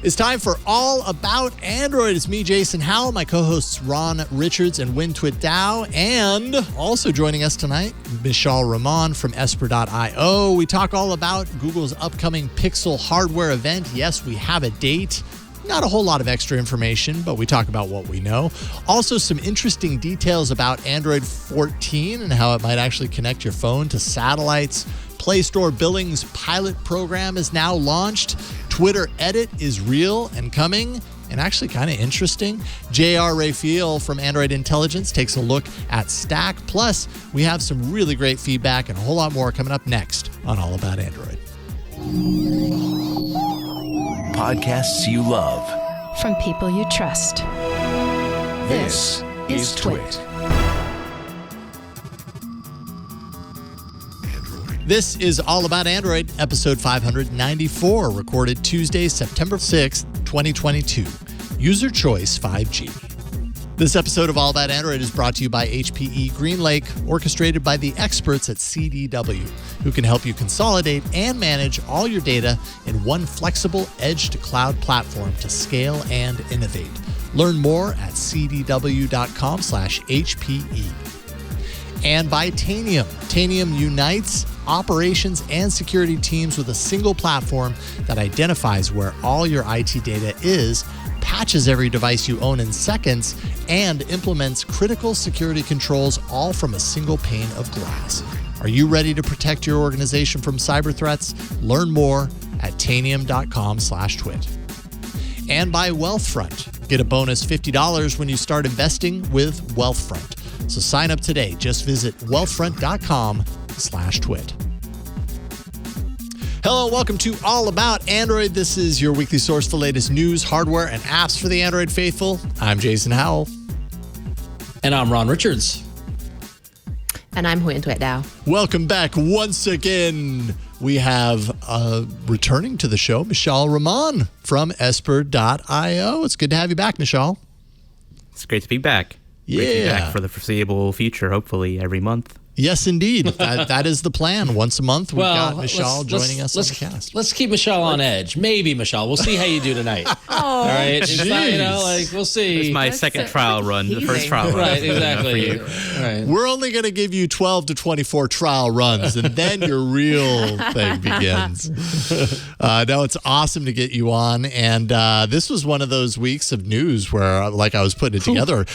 It's time for All About Android. It's me, Jason Howell, my co-hosts Ron Richards and Win Twit Dow, and also joining us tonight, Michal Rahman from Esper.io. We talk all about Google's upcoming Pixel hardware event. Yes, we have a date. Not a whole lot of extra information, but we talk about what we know. Also, some interesting details about Android 14 and how it might actually connect your phone to satellites. Play Store Billing's pilot program is now launched. Twitter Edit is real and coming, and actually kind of interesting. J.R. Raphael from Android Intelligence takes a look at Stack. Plus, we have some really great feedback and a whole lot more coming up next on All About Android. Podcasts you love. From people you trust. This is Twit. This is All About Android, episode 594, recorded Tuesday, September 6th, 2022. User Choice 5G. This episode of All About Android is brought to you by HPE GreenLake, orchestrated by the experts at CDW, who can help you consolidate and manage all your data in one flexible edge-to-cloud platform to scale and innovate. Learn more at cdw.com/HPE. And by Tanium. Tanium unites operations and security teams with a single platform that identifies where all your IT data is, patches every device you own in seconds, and implements critical security controls all from a single pane of glass. Are you ready to protect your organization from cyber threats? Learn more at tanium.com/twit. And by Wealthfront. Get a bonus $50 when you start investing with Wealthfront. So sign up today. Just visit wealthfront.com/twit. Hello, welcome to All About Android. This is your weekly source for the latest news, hardware, and apps for the Android faithful. I'm Jason Howell. And I'm Ron Richards. And I'm Win Twit Dow. Welcome back once again. We have returning to the show, Michal Rahman from Esper.io. It's good to have you back, Michal. It's great to be back. Yeah. Great to be back for the foreseeable future, hopefully every month. Yes, indeed. That is the plan. Once a month, we've got Michal joining us on the cast. Let's keep Michal on edge. Maybe, Michal. We'll see how you do tonight. All right? It's not, we'll see. It's my second trial run, the first trial run. Right, exactly. Right. We're only going to give you 12 to 24 trial runs, and then your real thing begins. No, it's awesome to get you on, and this was one of those weeks of news where, like, I was putting it together.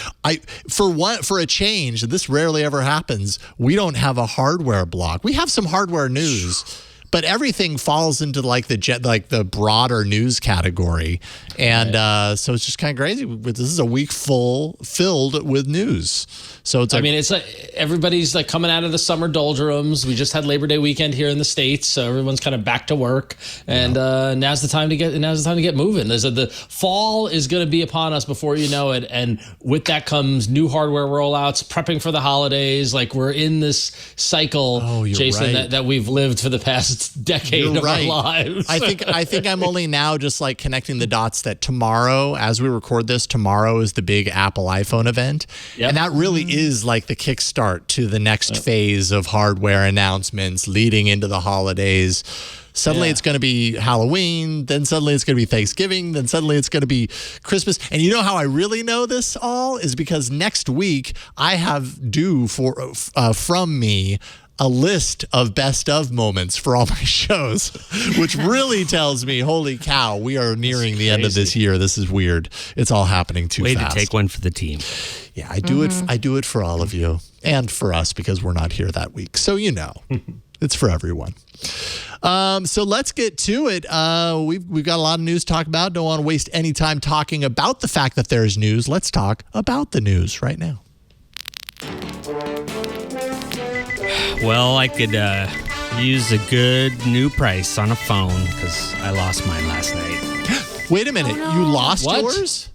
For a change, and this rarely ever happens, we don't have a hardware block. We have some hardware news, but everything falls into the broader news category, and so it's just kind of crazy. This is a week filled with news. So it's it's like everybody's like coming out of the summer doldrums. We just had Labor Day weekend here in the States, so everyone's kind of back to work, and now's the time to get moving. The fall is going to be upon us before you know it, and with that comes new hardware rollouts, prepping for the holidays. Like, we're in this cycle, Jason, right. that we've lived for the past decade of our lives. I think I'm only now just like connecting the dots that tomorrow, as we record this, tomorrow is the big Apple iPhone event, and that really is like the kickstart to the next phase of hardware announcements leading into the holidays. Suddenly it's going to be Halloween, then suddenly it's going to be Thanksgiving, then suddenly it's going to be Christmas. And you know how I really know this all is because next week I have due from me a list of best of moments for all my shows, which really tells me, holy cow, we are nearing the end of this year. This is weird. It's all happening too fast. Way to take one for the team. Yeah, I do it. I do it for all of you and for us because we're not here that week. So it's for everyone. So let's get to it. We've got a lot of news to talk about. Don't want to waste any time talking about the fact that there's news. Let's talk about the news right now. Well, I could use a good new price on a phone because I lost mine last night. Wait a minute. You lost yours?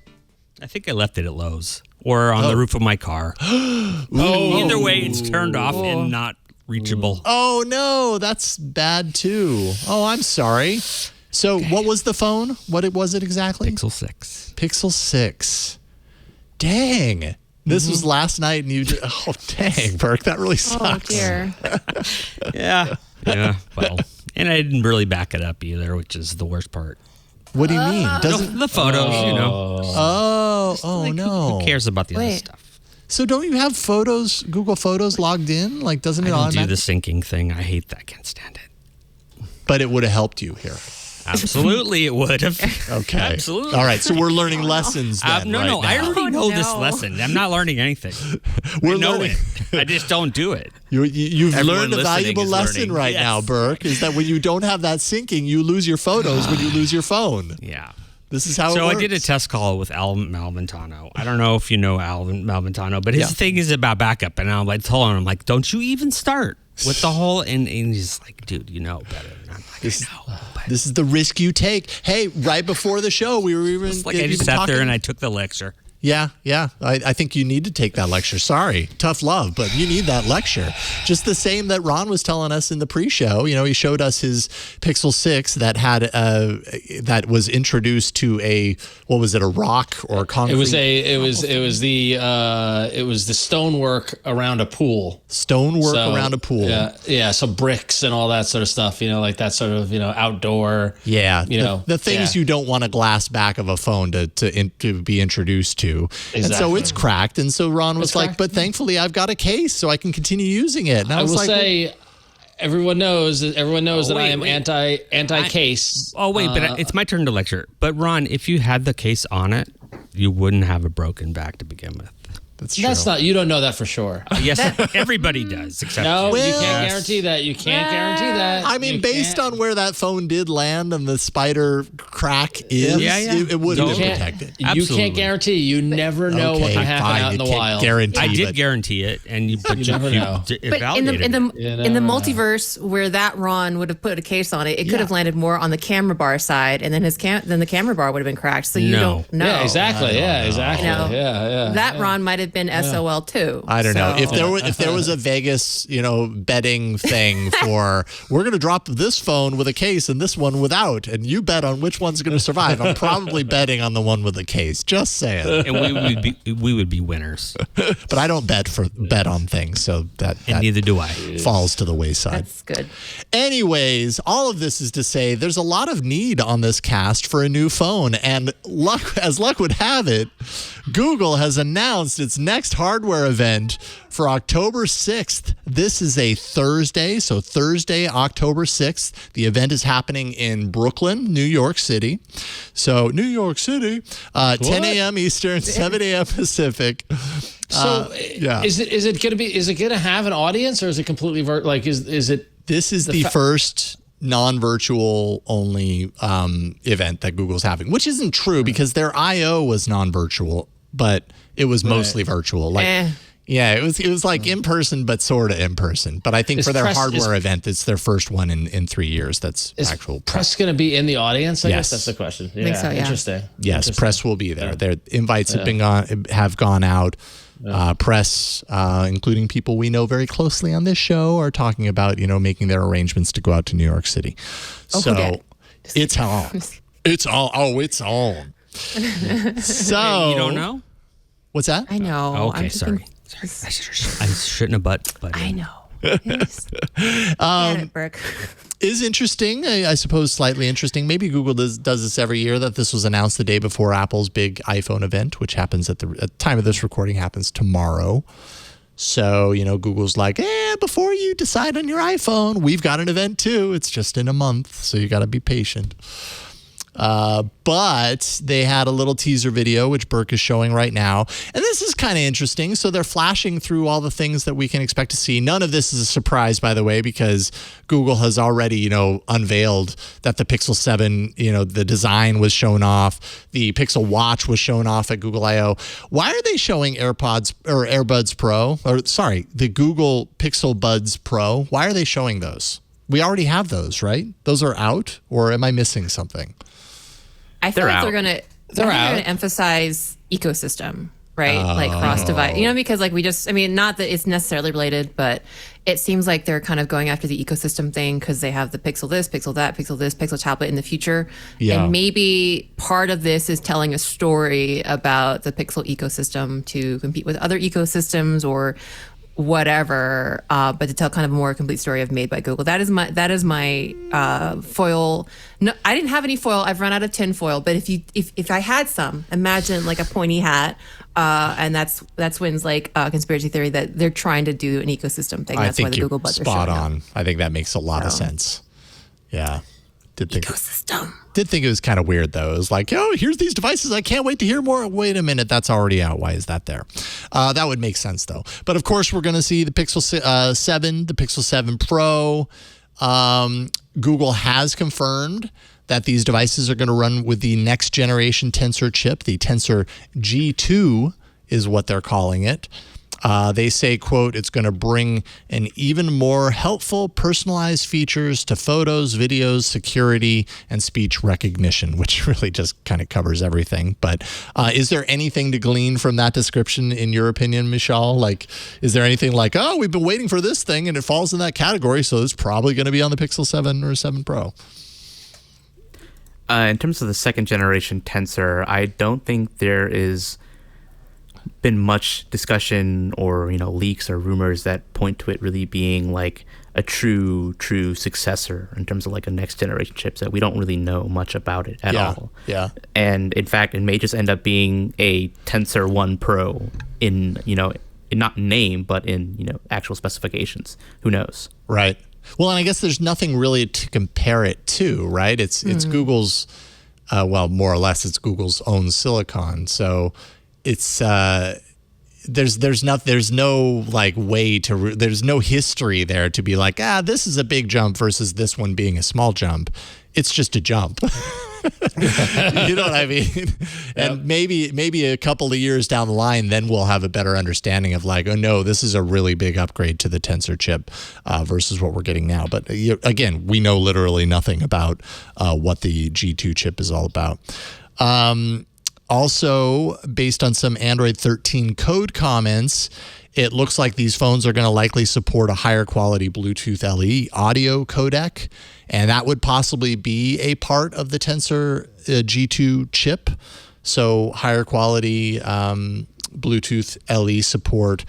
I think I left it at Lowe's or on the roof of my car. Either way, it's turned off and not reachable. Oh, no. That's bad, too. Oh, I'm sorry. So what was the phone? What was it exactly? Pixel 6. Pixel 6. Dang. This was last night, and you just, oh, dang, Burke, that really sucks. Oh, dear. Yeah. Well, and I didn't really back it up either, which is the worst part. What do you mean? Doesn't The photos, Oh no. Who cares about the other Wait. stuff? So don't you have Photos, Google Photos logged in? Like, doesn't it I don't do automatically? the syncing thing. I hate that. I can't stand it. But it would have helped you here. Absolutely, it would have. Okay. Absolutely. All right. So we're learning lessons then. No, right I now. already know this No. lesson. I'm not learning anything. We're I know learning. it. I just don't do it. You've Everyone learned a listening valuable is lesson learning. right Yes. now, Burke, is that when you don't have that syncing, you lose your photos when you lose your phone. Yeah. This is how it So works. I did a test call with Al Malventano. I don't know if you know Al Malventano, but his thing is about backup. And I'm like, telling him, like, don't you even start with the whole. And he's like, dude, you know better. And I'm like, I know. But This is the risk you take. Hey, right before the show, we were even it's like I even just sat talking. there and I took the lecture. Yeah. I think you need to take that lecture. Sorry, tough love, but you need that lecture. Just the same that Ron was telling us in the pre-show. You know, he showed us his Pixel 6 that had that was introduced to a rock or concrete? It was the stonework around a pool. Stonework So, around a pool. Yeah. So bricks and all that sort of stuff. You know, like that sort of outdoor. Yeah, You know, the things you don't want a glass back of a phone to be introduced to, and so Exactly. it's cracked. And so Ron was It's like, cracked. "But thankfully, I've got a case, so I can continue using it." And I was will like, say, everyone knows that I am wait. anti-case. Oh, wait, but it's my turn to lecture. But Ron, if you had the case on it, you wouldn't have a broken back to begin with. "That's true." That's not. You don't know that for sure. Yes, everybody does, except No, you. you Well- can't guarantee that. You can't guarantee that. I mean, You based can't. on where that phone did land and the spider crack is, Yeah. it would have You been can't, protected. you Absolutely. can't guarantee. You never know what Okay, can happen fine, out in you the can't wild. guarantee, I did but- guarantee it, and you never know. But in validated the it. in the multiverse where that Ron would have put a case on it, it could have landed more on the camera bar side, and then the camera bar would have been cracked. So you No. don't know. Yeah, exactly. Yeah, exactly. You know, Yeah. That Ron might have been SOL too. I don't know. So- If there was a Vegas, betting thing for we're going to drop this phone with a case and this one without, and you bet on which one's going to survive. I'm probably betting on the one with the case. Just saying. And we would be winners, But I don't bet on things, so that and neither do I. falls to the wayside. That's good. Anyways, all of this is to say there's a lot of need on this cast for a new phone, and as luck would have it, Google has announced its next hardware event for October 6th. This is a Thursday, so Thursday, October 6th. The event is happening in Brooklyn, New York City. So New York City, 10 a.m. Eastern, 7 a.m. Pacific. So, yeah. is it going to be? Is it going to have an audience, or is it completely is it? This is the first non-virtual only event that Google's having, which isn't true because their I/O was non-virtual, but it was mostly virtual. Yeah, it was like in person, but sort of in person. But I think for their hardware event, it's their first one in 3 years. That's Is actual press going to be in the audience? I Yes. guess that's the question. Yeah, think so, yeah. Interesting. Yes, Interesting. press will be there. Their invites have gone out. Press, including people we know very closely on this show, are talking about making their arrangements to go out to New York City. So okay. it's on. It's on. Oh, it's on. So You don't know? What's that? I know. Oh, okay, I'm sorry. I shouldn't have but I know. Yes. Get it, Brooke. Is interesting, I suppose slightly interesting. Maybe Google does this every year, that this was announced the day before Apple's big iPhone event, which happens at the time of this recording happens tomorrow. So, Google's like, before you decide on your iPhone, we've got an event too. It's just in a month, so you got to be patient. But they had a little teaser video, which Burke is showing right now. And this is kind of interesting. So they're flashing through all the things that we can expect to see. None of this is a surprise, by the way, because Google has already, unveiled that the Pixel 7, the design was shown off. The Pixel Watch was shown off at Google I/O. Why are they showing AirBuds Pro? Or sorry, the Google Pixel Buds Pro. Why are they showing those? We already have those, right? Those are out, or am I missing something? I feel They're like out. they're gonna emphasize ecosystem, right? Like cross device, because like not that it's necessarily related, but it seems like they're kind of going after the ecosystem thing because they have the Pixel this, Pixel that, Pixel this, Pixel tablet in the future. Yeah. And maybe part of this is telling a story about the Pixel ecosystem to compete with other ecosystems or whatever, but to tell kind of a more complete story of Made by Google. That is my foil. No, I didn't have any foil. I've run out of tin foil. But if I had some, imagine like a pointy hat, and that's Wynn's like conspiracy theory that they're trying to do an ecosystem thing. That's why the Google buds are showing on. up. I think that makes a lot of sense. Yeah. Ecosystem. Did think it was kind of weird though. It was like, oh, here's these devices. I can't wait to hear more. Wait a minute, that's already out. Why is that there? That would make sense though. But of course, we're going to see the Pixel 7, the Pixel 7 Pro. Google has confirmed that these devices are going to run with the next generation Tensor chip. The Tensor G2 is what they're calling it. They say, quote, it's going to bring an even more helpful personalized features to photos, videos, security, and speech recognition, which really just kind of covers everything. But is there anything to glean from that description, in your opinion, Michelle? Like, is there anything like, oh, we've been waiting for this thing and it falls in that category, so it's probably going to be on the Pixel 7 or 7 Pro? In terms of the second generation Tensor, I don't think there is been much discussion or leaks or rumors that point to it really being like a true successor in terms of like a next generation chipset. We don't really know much about it at all. Yeah. And in fact, it may just end up being a Tensor 1 Pro in not name, but in actual specifications. Who knows? Right. Well, and I guess there's nothing really to compare it to, right? It's Google's, more or less, it's Google's own silicon. So it's there's no like way to there's no history there to be like, this is a big jump versus this one being a small jump. It's just a jump. You know what I mean? And maybe a couple of years down the line, then we'll have a better understanding of like, oh no, this is a really big upgrade to the Tensor chip versus what we're getting now. But again, we know literally nothing about what the G2 chip is all about. Also, based on some Android 13 code comments, it looks like these phones are going to likely support a higher quality Bluetooth LE audio codec, and that would possibly be a part of the Tensor G2 chip. So higher quality Bluetooth LE support,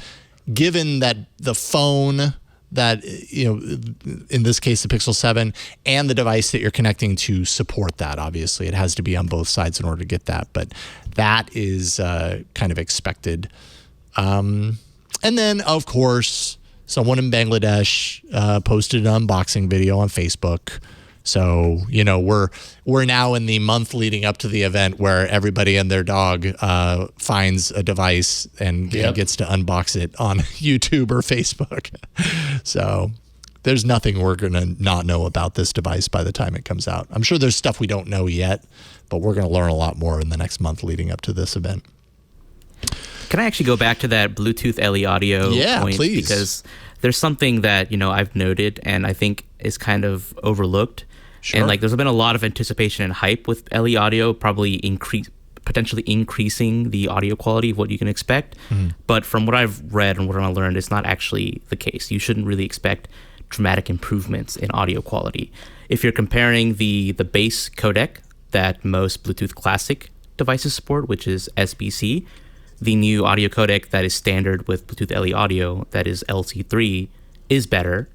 given that the phone that, in this case, the Pixel 7 and the device that you're connecting to support that. Obviously, it has to be on both sides in order to get that, but that is kind of expected. And then, of course, someone in Bangladesh posted an unboxing video on Facebook. So, we're now in the month leading up to the event where everybody and their dog finds a device and gets to unbox it on YouTube or Facebook. So there's nothing we're going to not know about this device by the time it comes out. I'm sure there's stuff we don't know yet, but we're going to learn a lot more in the next month leading up to this event. Can I actually go back to that Bluetooth LE audio point? Please. Because there's something that, I've noted and I think is kind of overlooked. Sure. And there's been a lot of anticipation and hype with LE audio, probably potentially increasing the audio quality of what you can expect. But from what I've read and what I've learned, it's not actually the case. You shouldn't really expect dramatic improvements in audio quality. If you're comparing the base codec that most Bluetooth Classic devices support, which is SBC, the new audio codec that is standard with Bluetooth LE audio, that is LC3, is better.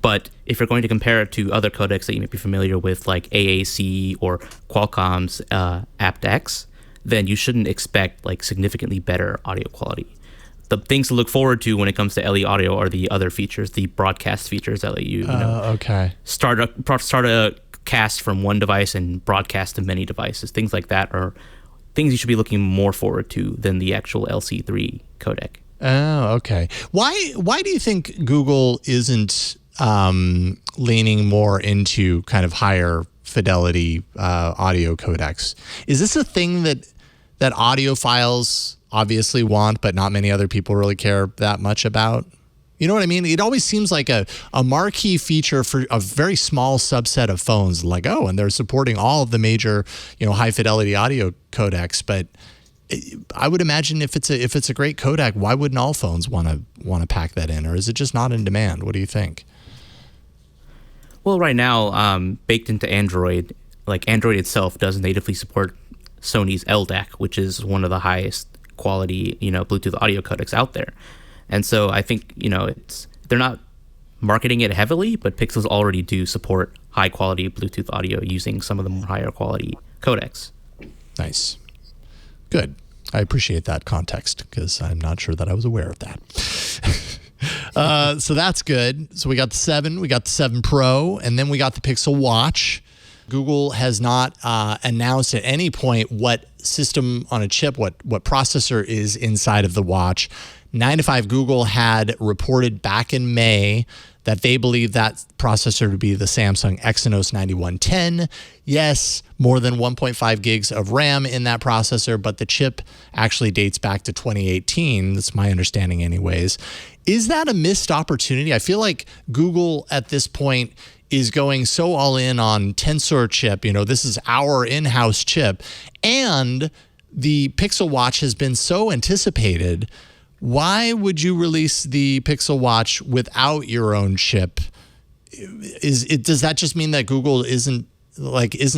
But if you're going to compare it to other codecs that you may be familiar with, like AAC or Qualcomm's aptX, then you shouldn't expect significantly better audio quality. The things to look forward to when it comes to LE audio are the other features, the broadcast features that let you, start a cast from one device and broadcast to many devices. Things like that are things you should be looking more forward to than the actual LC3 codec. Oh, okay. Why do you think Google isn't leaning more into kind of higher fidelity audio codecs? Is this a thing that audiophiles obviously want, but not many other people really care that much about? You know what I mean? It always seems like a marquee feature for a very small subset of phones, like, oh, and they're supporting all of the major, high fidelity audio codecs. But I would imagine if it's a great codec, why wouldn't all phones want to pack that in? Or is it just not in demand? What do you think? Well, right now, baked into Android, Android itself does natively support Sony's LDAC, which is one of the highest quality, Bluetooth audio codecs out there. And so I think, they're not marketing it heavily, but Pixels already do support high quality Bluetooth audio using some of the more higher quality codecs. Nice. Good. I appreciate that context because I'm not sure that I was aware of that. So that's good. So we got the 7, we got the 7 Pro, and then we got the Pixel Watch. Google has not announced at any point what system on a chip, what processor is inside of the watch. 9 to 5 Google had reported back in May that they believe that processor to be the Samsung Exynos 9110. Yes, more than 1.5 gigs of RAM in that processor, but the chip actually dates back to 2018. That's my understanding anyways. Is that a missed opportunity? I feel like Google at this point is going so all in on Tensor chip. This is our in-house chip. And the Pixel Watch has been so anticipated. Why would you release the Pixel Watch without your own chip? Does that just mean that Google isn't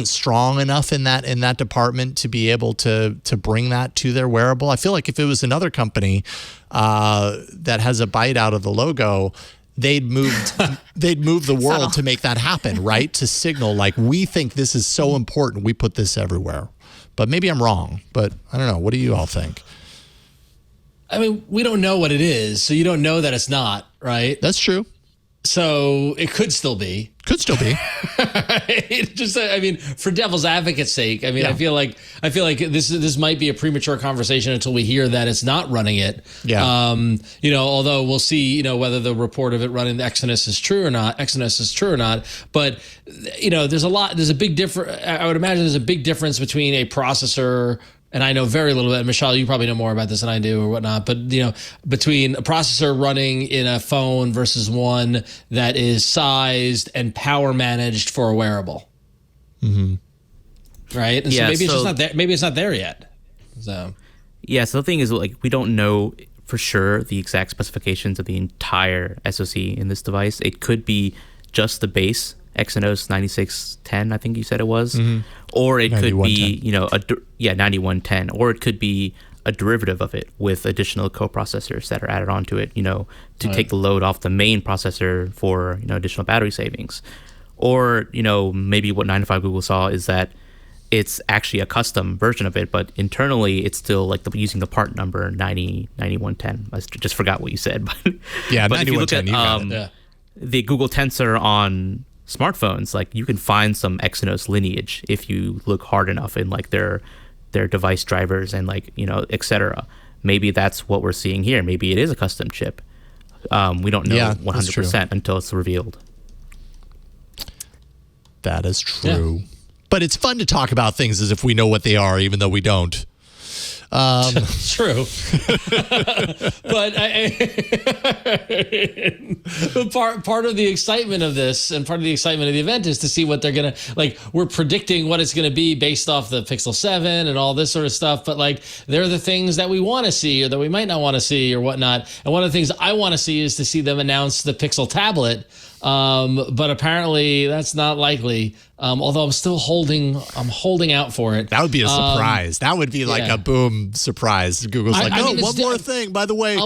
strong enough in that department to be able to bring that to their wearable? I feel like if it was another company that has a bite out of the logo, they'd move the world to make that happen, right? To signal like, we think this is so important, we put this everywhere. But maybe I'm wrong, but I don't know. What do you all think? I mean, we don't know what it is, so you don't know that it's not, right? That's true. So it could still be. Could still be. For devil's advocate's sake, I feel like this might be a premature conversation until we hear that it's not running it. Yeah. Although we'll see, whether the report of it running the Exynos is true or not. But there's a big difference. I would imagine there's a big difference between a processor. And I know very little bit. Michelle, you probably know more about this than I do or whatnot. But, between a processor running in a phone versus one that is sized and power managed for a wearable. Mm-hmm. Right? And yeah, so maybe it's just not there. Maybe it's not there yet. So the thing is, we don't know for sure the exact specifications of the entire SoC in this device. It could be just the base Exynos 9610, I think you said it was, or it could be 9110, or it could be a derivative of it with additional coprocessors that are added onto it, to take the load off the main processor for additional battery savings, or maybe what 9 to 5 Google saw is that it's actually a custom version of it, but internally it's still using the part number 9110. I just forgot what you said, but but if you look at the Google Tensor on smartphones, you can find some Exynos lineage if you look hard enough in their device drivers and etc. Maybe that's what we're seeing here. Maybe it is a custom chip. We don't know 100% until it's revealed. That is true. Yeah. But it's fun to talk about things as if we know what they are, even though we don't. True. But part of the excitement of this and part of the excitement of the event is to see what they're going to, we're predicting what it's going to be based off the Pixel 7 and all this sort of stuff. But they're the things that we want to see or that we might not want to see or whatnot. And one of the things I want to see is to see them announce the Pixel tablet. But apparently that's not likely. Although I'm holding out for it. That would be a surprise. That would be a boom surprise. Google's one more thing. By the way,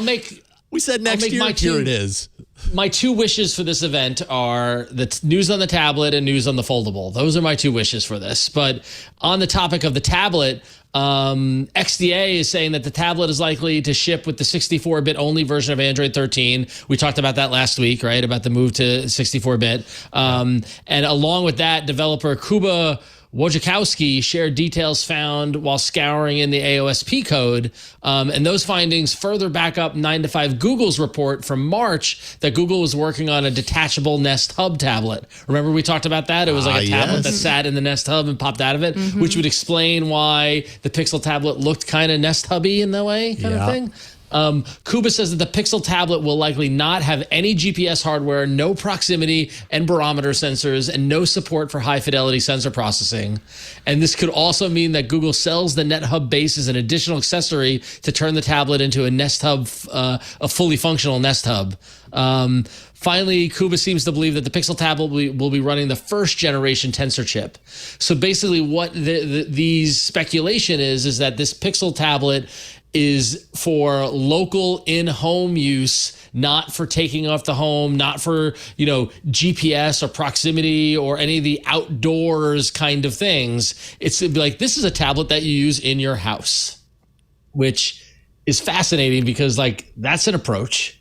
we said next year. Here it is. My 2 wishes for this event are the news on the tablet and news on the foldable. Those are my 2 wishes for this. But on the topic of the tablet, XDA is saying that the tablet is likely to ship with the 64-bit only version of Android 13. We talked about that last week, right? About the move to 64-bit. And along with that, developer Kuba Wojciechowski shared details found while scouring in the AOSP code. And those findings further back up 9 to 5 Google's report from March that Google was working on a detachable Nest Hub tablet. Remember we talked about that? It was a tablet that sat in the Nest Hub and popped out of it, which would explain why the Pixel tablet looked kind of Nest Hubby in that way kind of thing. Kuba says that the Pixel tablet will likely not have any GPS hardware, no proximity and barometer sensors, and no support for high-fidelity sensor processing. And this could also mean that Google sells the NetHub base as an additional accessory to turn the tablet into a Nest Hub, a fully functional Nest Hub. finally, Kuba seems to believe that the Pixel tablet will be running the first generation Tensor chip. So basically what the speculation is that this Pixel tablet is for local in-home use, not for taking off the home, not for, GPS or proximity or any of the outdoors kind of things. It's like, this is a tablet that you use in your house, which is fascinating because that's an approach,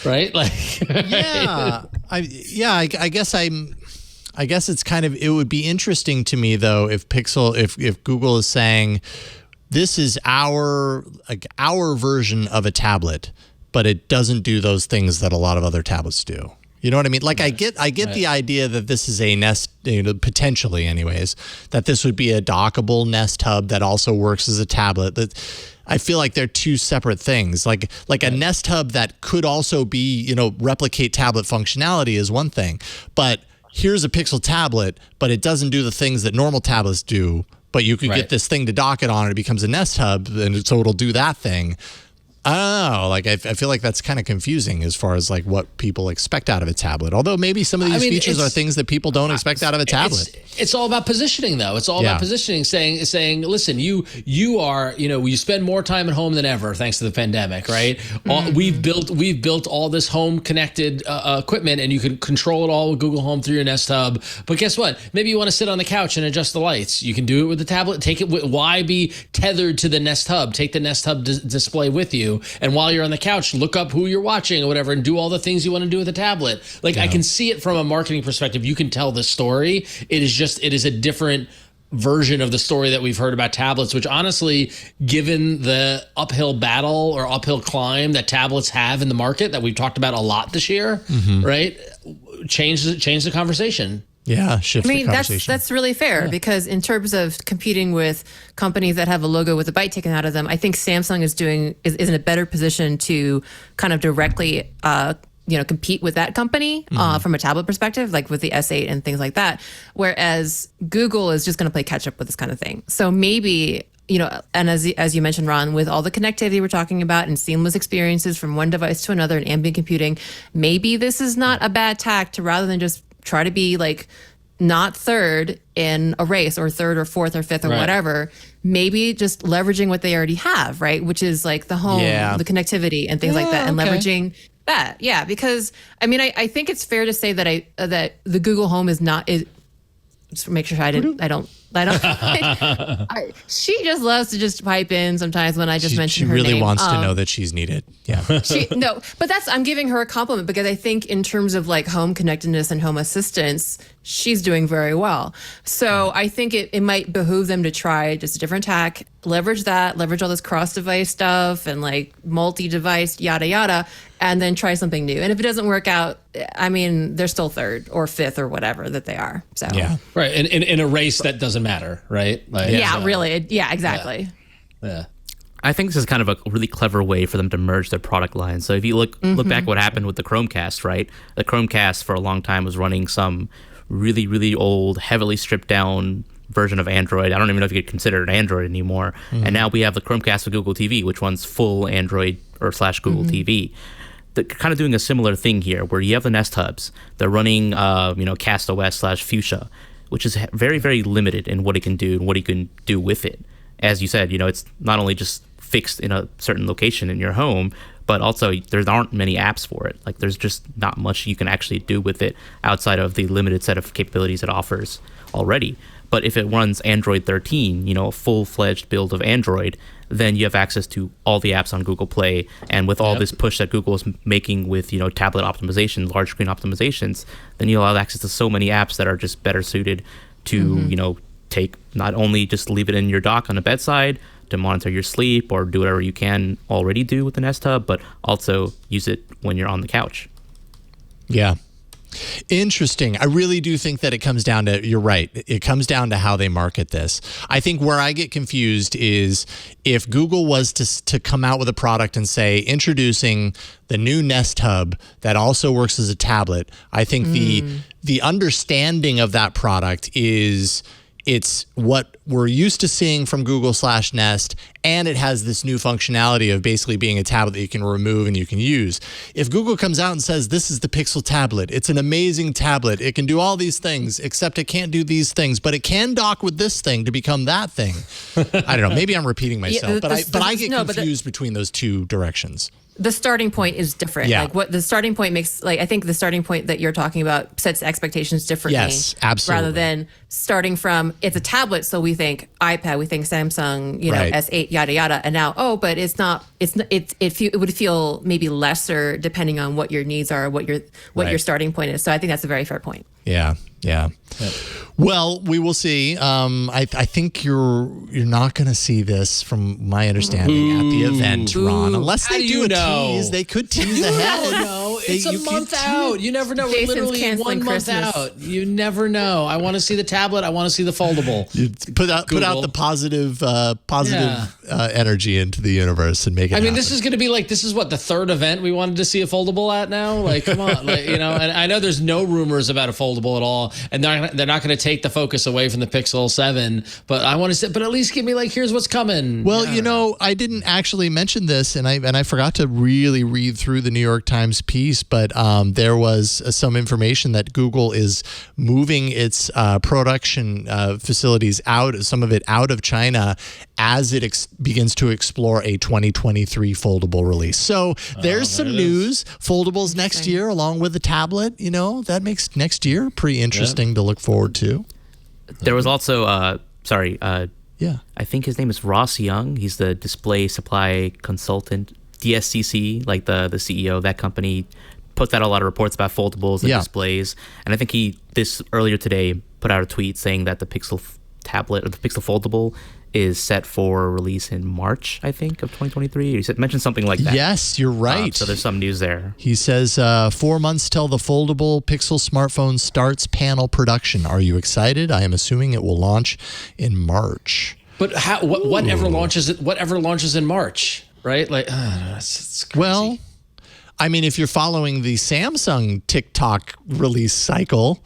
right? I guess it's it would be interesting to me though if Google is saying, this is our version of a tablet, but it doesn't do those things that a lot of other tablets do. You know what I mean? I get the idea that this is a Nest, potentially anyways, that this would be a dockable Nest Hub that also works as a tablet. That I feel like they're two separate things. Like a Nest Hub that could also be, replicate tablet functionality is one thing, but here's a Pixel tablet, but it doesn't do the things that normal tablets do. But you could get this thing to dock it on, and it becomes a Nest Hub, and so it'll do that thing. I don't know. I feel like that's kind of confusing as far as what people expect out of a tablet. Although maybe some of these features are things that people don't expect out of a tablet. It's all about positioning, though. It's all about positioning, saying, listen, you are, you spend more time at home than ever thanks to the pandemic, right? Mm-hmm. We've built all this home connected equipment, and you can control it all with Google Home through your Nest Hub. But guess what? Maybe you want to sit on the couch and adjust the lights. You can do it with the tablet. Why be tethered to the Nest Hub? Take the Nest Hub display with you. And while you're on the couch, look up who you're watching or whatever and do all the things you want to do with the tablet. I can see it from a marketing perspective. You can tell the story. It is a different version of the story that we've heard about tablets, which honestly, given the uphill battle or uphill climb that tablets have in the market that we've talked about a lot this year, right? Change the conversation. Yeah, shift the conversation. That's really fair because in terms of competing with companies that have a logo with a bite taken out of them, I think Samsung is in a better position to kind of directly compete with that company from a tablet perspective, like with the S8 and things like that. Whereas Google is just going to play catch up with this kind of thing. So maybe, and as you mentioned, Ron, with all the connectivity we're talking about and seamless experiences from one device to another and ambient computing, maybe this is not a bad tack to rather than just try to be not third in a race or third or fourth or fifth or whatever, maybe just leveraging what they already have, right? Which is the home, the connectivity and things like that, and leveraging that. Yeah, because I think it's fair to say that that the Google Home is just make sure she just loves to just pipe in sometimes when I just mention her name. She really wants to know that she's needed. Yeah. I'm giving her a compliment because I think in terms of home connectedness and home assistance, she's doing very well. So I think it might behoove them to try just a different tack, leverage all this cross-device stuff and multi-device, yada, yada, and then try something new. And if it doesn't work out, they're still third or fifth or whatever that they are. So right. In a race that doesn't matter, right? Really. Yeah, exactly. Yeah. I think this is kind of a really clever way for them to merge their product lines. So if you look back what happened with the Chromecast, right? The Chromecast for a long time was running some really, really old, heavily stripped down version of Android. I don't even know if you could consider it Android anymore. And now we have the Chromecast with Google TV, which runs full Android or / Google TV. They're kind of doing a similar thing here where you have the Nest Hubs. They're running, Cast OS / Fuchsia, which is very, very limited in what it can do and what you can do with it. As you said, it's not only just fixed in a certain location in your home, but also there aren't many apps for it. There's just not much you can actually do with it outside of the limited set of capabilities it offers already. But if it runs Android 13, a full-fledged build of Android, then you have access to all the apps on Google Play. And with all this push that Google is making with, tablet optimization, large screen optimizations, then you'll have access to so many apps that are just better suited to, take, not only just leave it in your dock on the bedside to monitor your sleep or do whatever you can already do with the Nest Hub, but also use it when you're on the couch. Yeah. Interesting. I really do think that it comes down to, you're right, it comes down to how they market this. I think where I get confused is if Google was to come out with a product and say, introducing the new Nest Hub that also works as a tablet, I think the understanding of that product is it's what we're used to seeing from Google/Nest, and it has this new functionality of basically being a tablet that you can remove and you can use. If Google comes out and says, this is the Pixel tablet, it's an amazing tablet, it can do all these things, except it can't do these things, but it can dock with this thing to become that thing. I don't know. Maybe I'm repeating myself, but I get confused between those two directions. The starting point is different. Yeah. Like what the starting point makes, like I think the starting point that you're talking about sets expectations differently. Yes, absolutely. Rather than starting from it's a tablet, so we think iPad, we think Samsung, you know, Right. S8, yada yada, and now but it's not. It would feel maybe lesser depending on what your needs are, what your starting point is. So I think that's a very fair point. Yeah. Well, we will see. I think you're not going to see this, from my understanding, at the event, Ron. Unless they do a tease, they could tease ahead. No, it's a month out. You never know. We're Jason's literally canceling 1 month Christmas. out. You never know. I want to see the tablet. I want to see the foldable. You put out the positive energy into the universe and make it happen. This is going to be like, this is what, the third event we wanted to see a foldable at now? Like, come on. Like, and I know there's no rumors about a foldable at all, and they're not going to take the focus away from the Pixel 7, but I want to say, but at least give me like, here's what's coming. Well, I didn't actually mention this, and I forgot to really read through the New York Times piece, but there was some information that Google is moving its production facilities some of it out of China as it begins to explore a 2023 foldable release. So there's some news. Foldables next year, along with the tablet. That makes next year pretty interesting to look forward to. There was also, I think his name is Ross Young. He's the display supply consultant, DSCC, like the CEO of that company, puts out a lot of reports about foldables and displays. And I think this earlier today put out a tweet saying that the Pixel tablet or the Pixel foldable is set for release in March, I think, of 2023. He mentioned something like that. Yes, you're right. So there's some news there. He says 4 months till the foldable Pixel smartphone starts panel production. Are you excited? I am assuming it will launch in March. But whatever launches in March, right? Like, it's crazy. Well, if you're following the Samsung TikTok release cycle,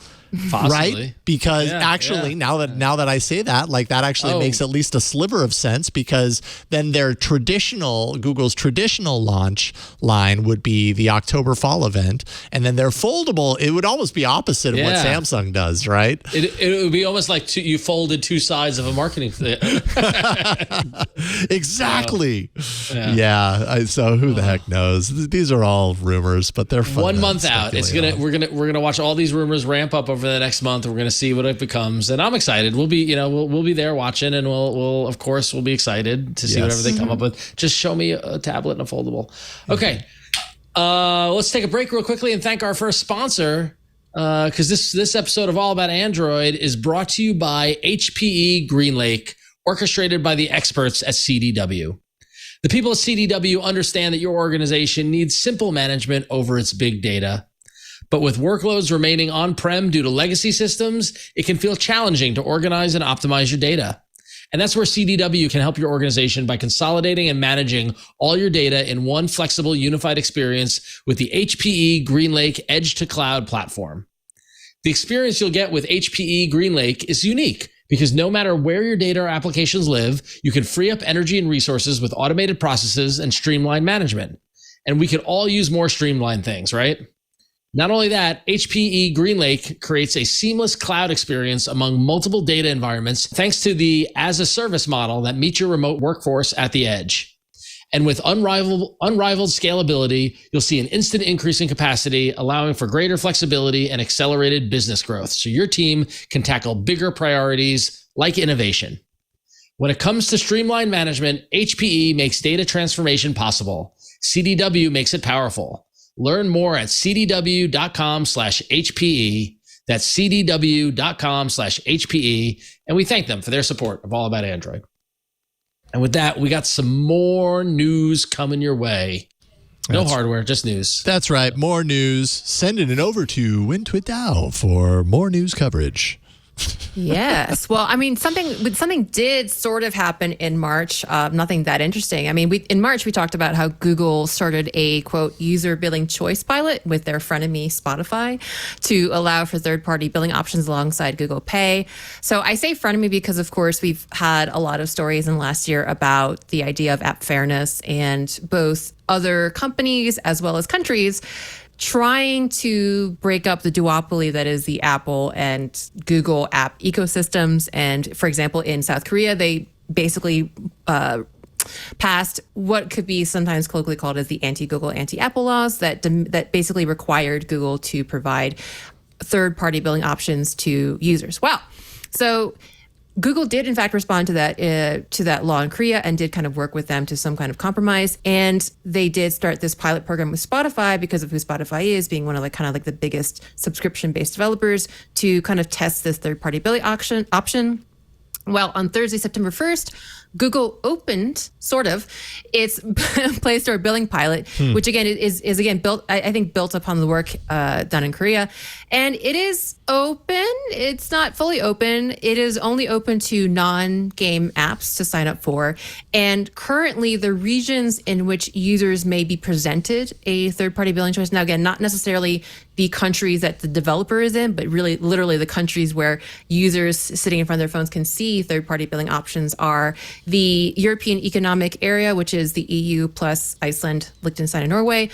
possibly. Right? Because now that I say that, like that actually makes at least a sliver of sense, because then Google's traditional launch line would be the October fall event, and then their foldable, it would almost be opposite of what Samsung does, right? It would be almost like you folded two sides of a marketing thing. Exactly. So who the heck knows? These are all rumors, but they're fun. 1 month out. We're gonna watch all these rumors ramp up over the next month. We're going to see what it becomes, and I'm excited. We'll be, we'll be there watching, and we'll of course we'll be excited to see whatever they come up with. Just show me a tablet and a foldable. Okay, let's take a break real quickly and thank our first sponsor, because this episode of All About Android is brought to you by HPE GreenLake, orchestrated by the experts at CDW. The people at CDW understand that your organization needs simple management over its big data. But with workloads remaining on-prem due to legacy systems, it can feel challenging to organize and optimize your data. And that's where CDW can help your organization by consolidating and managing all your data in one flexible, unified experience with the HPE GreenLake Edge-to-Cloud platform. The experience you'll get with HPE GreenLake is unique because no matter where your data or applications live, you can free up energy and resources with automated processes and streamlined management. And we could all use more streamlined things, right? Not only that, HPE GreenLake creates a seamless cloud experience among multiple data environments thanks to the as-a-service model that meets your remote workforce at the edge. And with unrivaled scalability, you'll see an instant increase in capacity, allowing for greater flexibility and accelerated business growth, so your team can tackle bigger priorities like innovation. When it comes to streamlined management, HPE makes data transformation possible. CDW makes it powerful. Learn more at cdw.com/HPE. That's cdw.com/HPE. And we thank them for their support of All About Android. And with that, we got some more news coming your way. No hardware, just news. That's right. More news. Sending it over to WinTwitDAO for more news coverage. Yes. Well, I mean, something did sort of happen in March. Nothing that interesting. I mean, in March, we talked about how Google started a, quote, user billing choice pilot with their frenemy Spotify to allow for third-party billing options alongside Google Pay. So I say frenemy because, of course, we've had a lot of stories in the last year about the idea of app fairness, and both other companies as well as countries trying to break up the duopoly that is the Apple and Google app ecosystems. And for example, in South Korea, they basically passed what could be sometimes colloquially called as the anti-Google, anti-Apple laws that basically required Google to provide third-party billing options to users. Wow. So Google did, in fact, respond to that law in Korea and did kind of work with them to some kind of compromise. And they did start this pilot program with Spotify because of who Spotify is, being one of the biggest subscription-based developers, to kind of test this third-party billing option. Well, on Thursday, September 1st, Google opened, sort of, its Play Store billing pilot, which again is again built, I think, built upon the work done in Korea. And it is open. It's not fully open. It is only open to non-game apps to sign up for. And currently, the regions in which users may be presented a third-party billing choice, now again, not necessarily the countries that the developer is in, but really literally the countries where users sitting in front of their phones can see third-party billing options, are the European Economic Area, which is the EU plus Iceland, Liechtenstein, and Norway,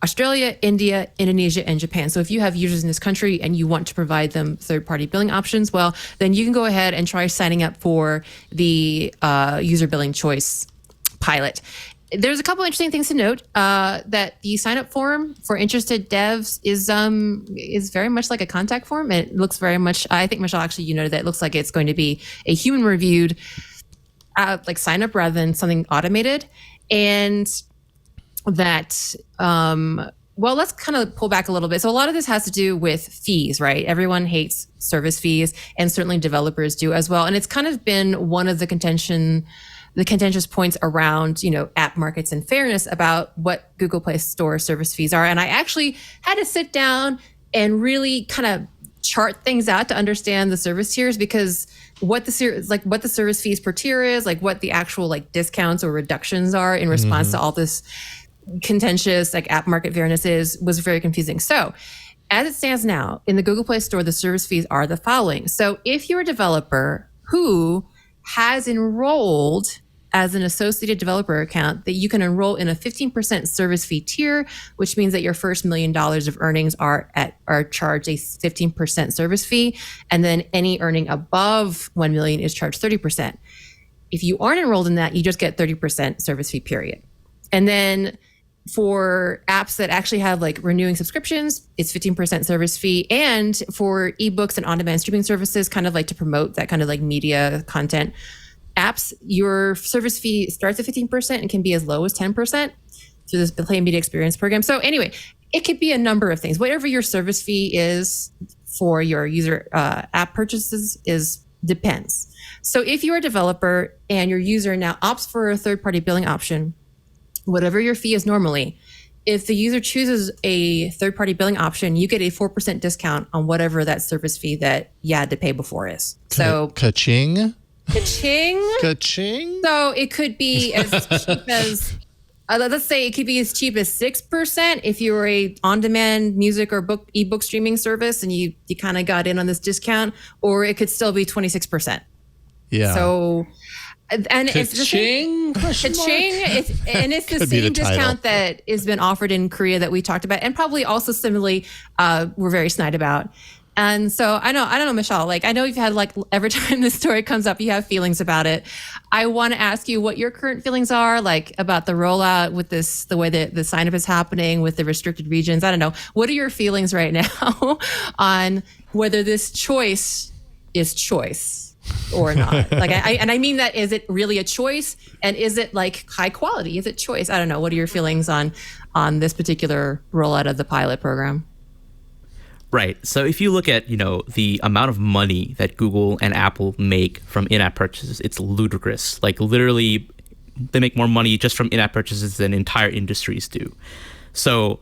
Australia, India, Indonesia, and Japan. So if you have users in this country and you want to provide them third-party billing options, well, then you can go ahead and try signing up for the user billing choice pilot. There's a couple interesting things to note. That the sign-up form for interested devs is very much like a contact form. It looks very much, I think, Michelle, actually, you noted that it looks like it's going to be a human-reviewed sign-up rather than something automated. And that, well, let's kind of pull back a little bit. So a lot of this has to do with fees, right? Everyone hates service fees, and certainly developers do as well. And it's kind of been one of the contentious points around, app markets and fairness about what Google Play Store service fees are. And I actually had to sit down and really kind of chart things out to understand the service tiers, because what the service fees per tier is, like what the actual discounts or reductions are in response to all this contentious app market fairness was very confusing. So as it stands now in the Google Play Store, the service fees are the following. So if you're a developer who has enrolled as an associated developer account, that you can enroll in a 15% service fee tier, which means that your first $1 million of earnings are charged a 15% service fee, and then any earning above 1 million is charged 30%. If you aren't enrolled in that, you just get 30% service fee, period. And then for apps that actually have renewing subscriptions, it's 15% service fee. And for ebooks and on-demand streaming services, kind of to promote that kind of media content apps, your service fee starts at 15% and can be as low as 10% through this Play Media Experience program. So anyway, it could be a number of things. Whatever your service fee is for your user app purchases depends. So if you're a developer and your user now opts for a third-party billing option, whatever your fee is normally, if the user chooses a third-party billing option, you get a 4% discount on whatever that service fee that you had to pay before is. So Ka-ching? Ka-ching? Ka-ching? So it could be as cheap as, let's say it could be as cheap as 6% if you were a on-demand music or ebook streaming service and you kind of got in on this discount, or it could still be 26%. Yeah. So... And it's the Ka-ching? and it's the Could be the same discount title. that has been offered in Korea that we talked about, and probably also similarly we're very snide about. And so I don't know, Michelle, I know you've had every time this story comes up, you have feelings about it. I want to ask you what your current feelings are about the rollout with this, the way that the sign up is happening with the restricted regions. I don't know. What are your feelings right now on whether this choice is choice or not? I mean that, is it really a choice, and is it high quality? Is it choice? I don't know. What are your feelings on this particular rollout of the pilot program? Right. So if you look at, the amount of money that Google and Apple make from in-app purchases, it's ludicrous. Literally, they make more money just from in-app purchases than entire industries do. So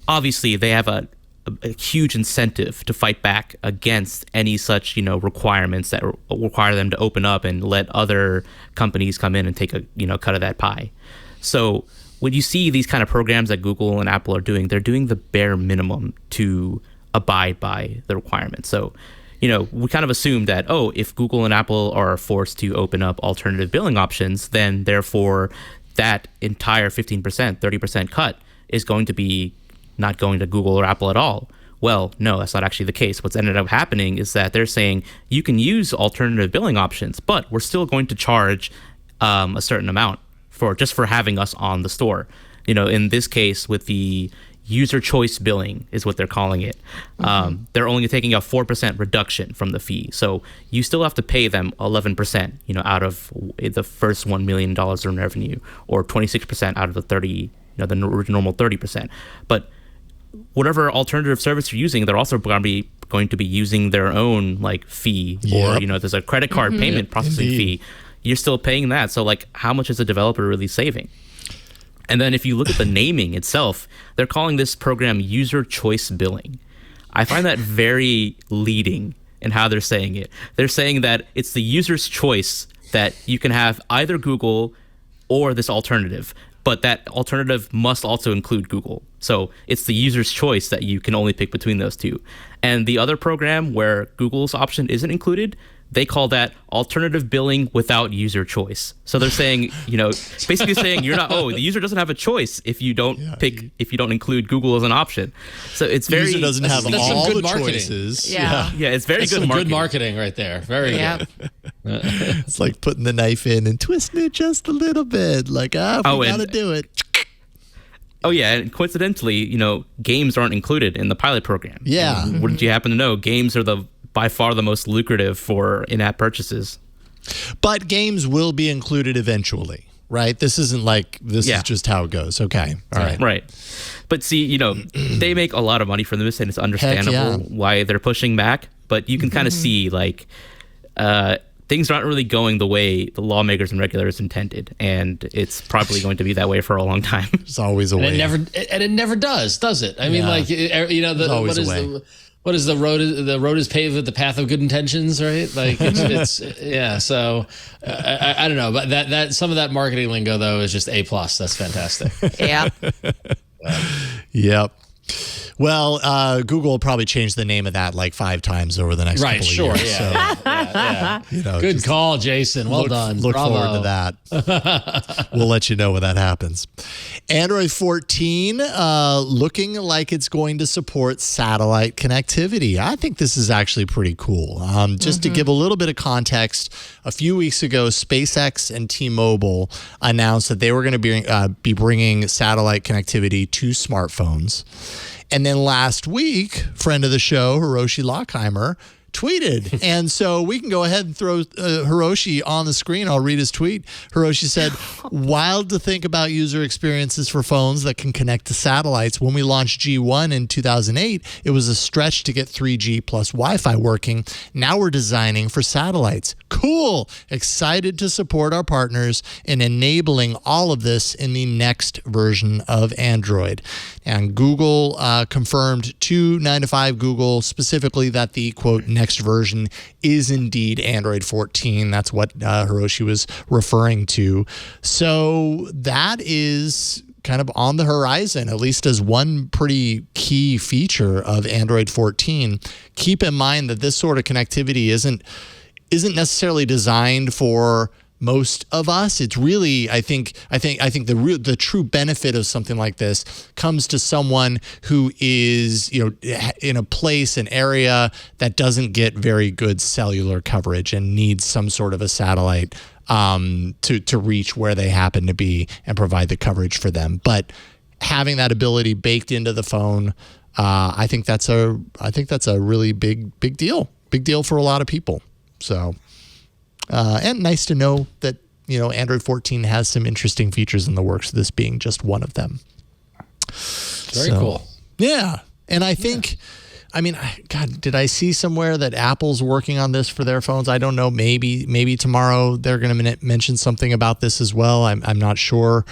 obviously they have a a huge incentive to fight back against any such, requirements that require them to open up and let other companies come in and take a, cut of that pie. So when you see these kind of programs that Google and Apple are doing, they're doing the bare minimum to abide by the requirements. So, we kind of assume that, if Google and Apple are forced to open up alternative billing options, then therefore that entire 15%, 30% cut is going to be not going to Google or Apple at all. Well, no, that's not actually the case. What's ended up happening is that they're saying you can use alternative billing options, but we're still going to charge a certain amount for having us on the store. In this case, with the user choice billing is what they're calling it. They're only taking a 4% reduction from the fee. So you still have to pay them 11%, out of the first $1 million in revenue, or 26% out of the 30, the normal 30%. But whatever alternative service you're using, they're also going to be using their own fee, or there's a credit card payment processing fee. You're still paying that. So how much is a developer really saving? And then if you look at the naming itself, they're calling this program user choice billing. I find that very leading in how they're saying it. They're saying that it's the user's choice that you can have either Google or this alternative, but that alternative must also include Google. So it's the user's choice that you can only pick between those two. And the other program where Google's option isn't included, they call that alternative billing without user choice. So they're saying, basically saying you're not, the user doesn't have a choice if you don't if you don't include Google as an option. So it's the user doesn't have all the choices. Yeah, it's very That's good some marketing. good marketing right there. Very good. It's like putting the knife in and twisting it just a little bit. We gotta do it. Oh, yeah, and coincidentally, games aren't included in the pilot program. Yeah. Wouldn't you happen to know, games are by far the most lucrative for in-app purchases. But games will be included eventually, right? This isn't is just how it goes. Okay. All right. Right. But see, they make a lot of money from this, and it's understandable why they're pushing back. But you can kind of see, things aren't really going the way the lawmakers and regulators intended, and it's probably going to be that way for a long time. It's always a way. It never does it? I mean, what is the road? The road is paved with the path of good intentions, right? It's yeah. So I don't know, but that some of that marketing lingo though is just A+. That's fantastic. Yeah. Yep. Well, Google will probably change the name of that 5 times over the next couple of years. Yeah. Good call, Jason. Well done. Look Bravo. forward to that. We'll let you know when that happens. Android 14 looking like it's going to support satellite connectivity. I think this is actually pretty cool. Just to give a little bit of context, a few weeks ago, SpaceX and T-Mobile announced that they were going to be bringing satellite connectivity to smartphones. And then last week, friend of the show, Hiroshi Lockheimer, tweeted. And so we can go ahead and throw Hiroshi on the screen. I'll read his tweet. Hiroshi said, wild to think about user experiences for phones that can connect to satellites. When we launched G1 in 2008, it was a stretch to get 3G plus Wi-Fi working. Now we're designing for satellites. Cool. Excited to support our partners in enabling all of this in the next version of Android. And Google confirmed to 9to5 Google specifically that the, quote, next version is indeed Android 14. That's what Hiroshi was referring to. So that is kind of on the horizon, at least as one pretty key feature of Android 14. Keep in mind that this sort of connectivity isn't necessarily designed for most of us. It's really, I think the true benefit of something like this comes to someone who is, in a place, an area that doesn't get very good cellular coverage and needs some sort of a satellite to reach where they happen to be and provide the coverage for them. But having that ability baked into the phone, I think that's a really big deal. Big deal for a lot of people. So. And nice to know that, Android 14 has some interesting features in the works, this being just one of them. Very cool. Yeah. And I think, God, did I see somewhere that Apple's working on this for their phones? I don't know. Maybe tomorrow they're going to mention something about this as well. I'm not sure.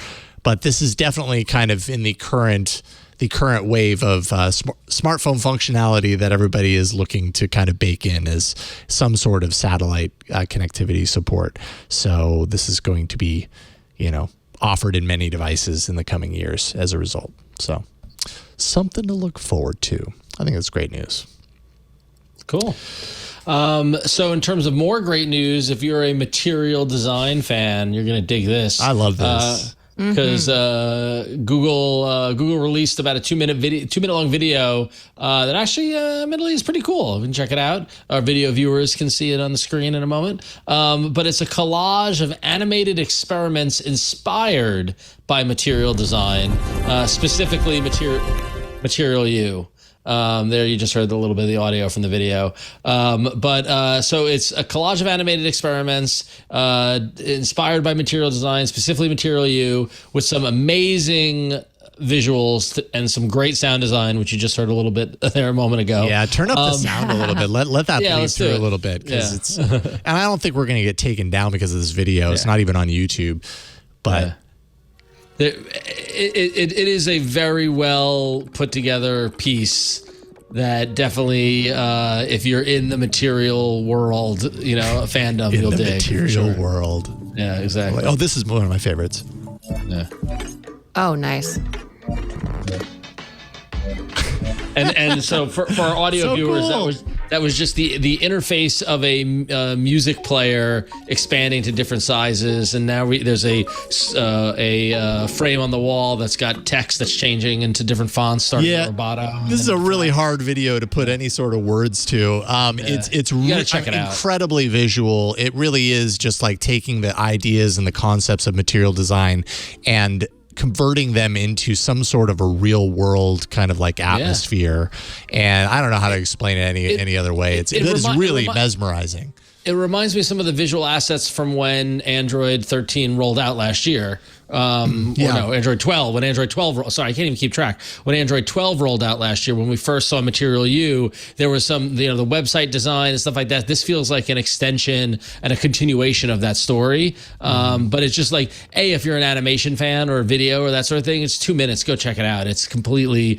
But this is definitely kind of in the current the current wave of smartphone functionality that everybody is looking to kind of bake in as some sort of satellite connectivity support. So this is going to be, offered in many devices in the coming years as a result. So something to look forward to. I think that's great news. Cool. So in terms of more great news, if you're a material design fan, you're going to dig this. I love this. Because Google released about a 2-minute long video that actually admittedly is pretty cool. You can check it out. Our video viewers can see it on the screen in a moment. But it's a collage of animated experiments inspired by material design, specifically Material U. There you just heard a little bit of the audio from the video. So it's a collage of animated experiments inspired by material design, specifically Material U, with some amazing visuals and some great sound design, which you just heard a little bit there a moment ago. Yeah, turn up the sound a little bit. Let that bleed through a little bit. It's and I don't think we're going to get taken down because of this video. It's not even on YouTube. But... It is a very well put together piece that definitely, if you're in the material world, fandom, you'll dig. Material world. Yeah, exactly. Oh, this is one of my favorites. Yeah. Oh, nice. And so for our audio viewers, cool. that was just the interface of a music player expanding to different sizes, and now there's a frame on the wall that's got text that's changing into different fonts starting with Roboto. This is a really hard video to put any sort of words to. It's check it out. Incredibly visual. It really is just like taking the ideas and the concepts of material design and converting them into some sort of a real world kind of like atmosphere. And I don't know how to explain it any other way. It is really mesmerizing. It reminds me of some of the visual assets from when Android 13 rolled out last year. Android 12. When Android 12, sorry, I can't even keep track. When Android 12 rolled out last year, when we first saw Material U, there was some, the website design and stuff like that. This feels like an extension and a continuation of that story. But it's just like, if you're an animation fan or a video or that sort of thing, it's 2 minutes. Go check it out. It's completely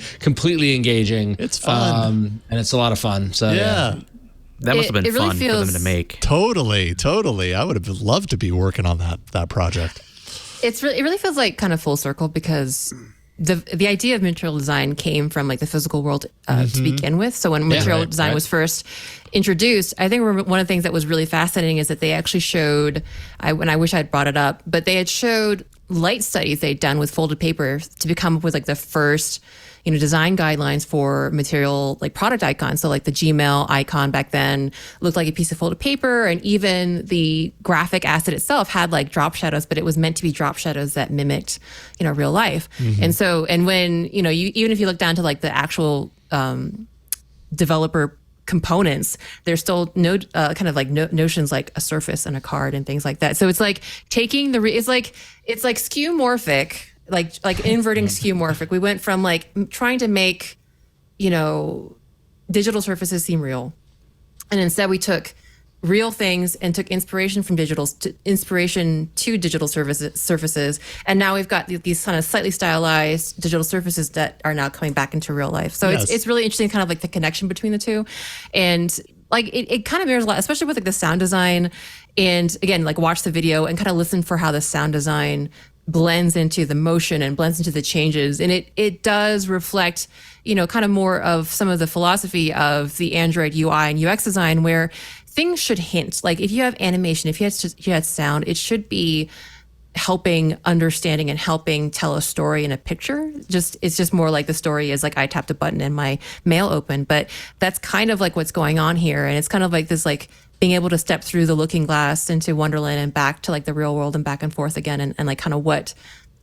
engaging. It's fun. And it's a lot of fun. So yeah. That must have been really fun for them to make. Totally. I would have loved to be working on that project. It really feels like kind of full circle because the idea of material design came from like the physical world to begin with. So when material design was first introduced, I think one of the things that was really fascinating is that they actually showed, and I wish I'd brought it up, but they had showed light studies they'd done with folded paper to come up with like the first design guidelines for material like product icons. So like the Gmail icon back then looked like a piece of folded paper, and even the graphic asset itself had like drop shadows, but it was meant to be drop shadows that mimicked, real life. And when, even if you look down to like the actual developer components, there's still notions like a surface and a card and things like that. So it's like taking it's like skeuomorphic, like inverting skeuomorphic. We went from like trying to make, digital surfaces seem real, and instead we took real things and took inspiration from digital surfaces, and now we've got these kind of slightly stylized digital surfaces that are now coming back into real life. So it's really interesting, kind of like the connection between the two, and like it kind of mirrors a lot, especially with like the sound design. And again, like watch the video and kind of listen for how the sound design blends into the motion and blends into the changes. And it does reflect, kind of more of some of the philosophy of the Android UI and UX design, where things should hint. Like if you have animation, if you had sound, it should be helping understanding and helping tell a story in a picture. It's just more like the story is like I tapped a button and my mail opened. But that's kind of like what's going on here. And it's kind of like this like being able to step through the looking glass into Wonderland and back to like the real world and back and forth again, and like kind of what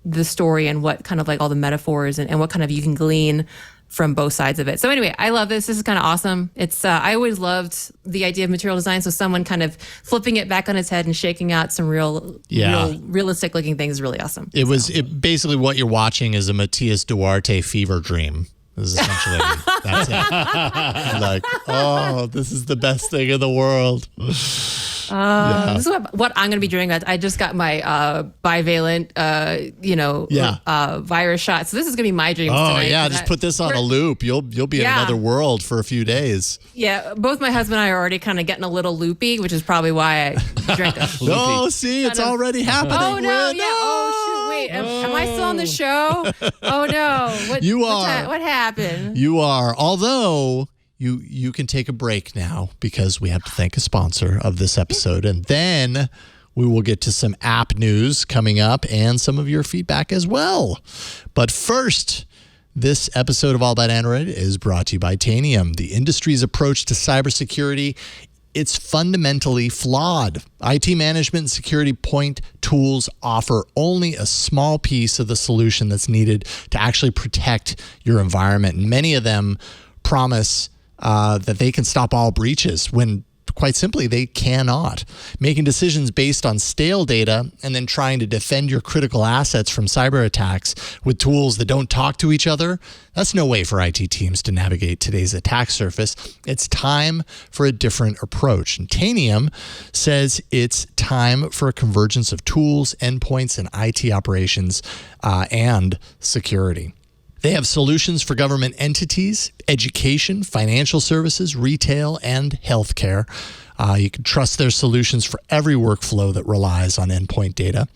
the story and what kind of like all the metaphors and what kind of you can glean from both sides of it. So anyway, I love this. This is kind of awesome. It's I always loved the idea of material design. So someone kind of flipping it back on its head and shaking out some realistic looking things is really awesome. Basically what you're watching is a Matias Duarte fever dream. This is essentially that's it. Like, oh, this is the best thing in the world. This is what I'm going to be doing. I just got my bivalent, virus shot. So this is going to be my dreams tonight. Yeah, just put this on a loop. You'll be in another world for a few days. Yeah, both my husband and I are already kind of getting a little loopy, which is probably why I drank a No, see, it's already happening. Oh, no, Win. yeah. Oh, shoot, wait. Am I still on the show? Oh, no. You are. What happened? You are. Although... You can take a break now because we have to thank a sponsor of this episode. And then we will get to some app news coming up and some of your feedback as well. But first, this episode of All About Android is brought to you by Tanium, the industry's approach to cybersecurity. It's fundamentally flawed. IT management and security point tools offer only a small piece of the solution that's needed to actually protect your environment. And many of them promise that they can stop all breaches when, quite simply, they cannot. Making decisions based on stale data and then trying to defend your critical assets from cyber attacks with tools that don't talk to each other, that's no way for IT teams to navigate today's attack surface. It's time for a different approach. And Tanium says it's time for a convergence of tools, endpoints, and IT operations and security. They have solutions for government entities, education, financial services, retail, and healthcare. You can trust their solutions for every workflow that relies on endpoint data.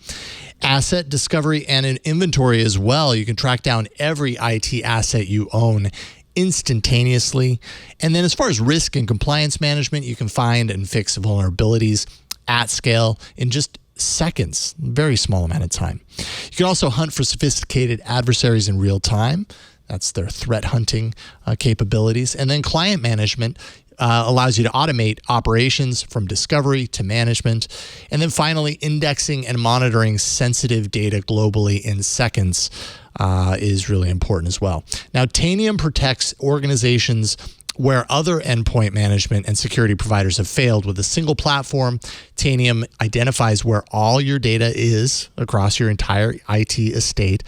Asset discovery and an inventory as well. You can track down every IT asset you own instantaneously. And then as far as risk and compliance management, you can find and fix vulnerabilities at scale in just seconds, very small amount of time. You can also hunt for sophisticated adversaries in real time. That's their threat hunting capabilities. And then client management allows you to automate operations from discovery to management. And then finally, indexing and monitoring sensitive data globally in seconds is really important as well. Now, Tanium protects organizations where other endpoint management and security providers have failed. With a single platform, Tanium identifies where all your data is across your entire IT estate,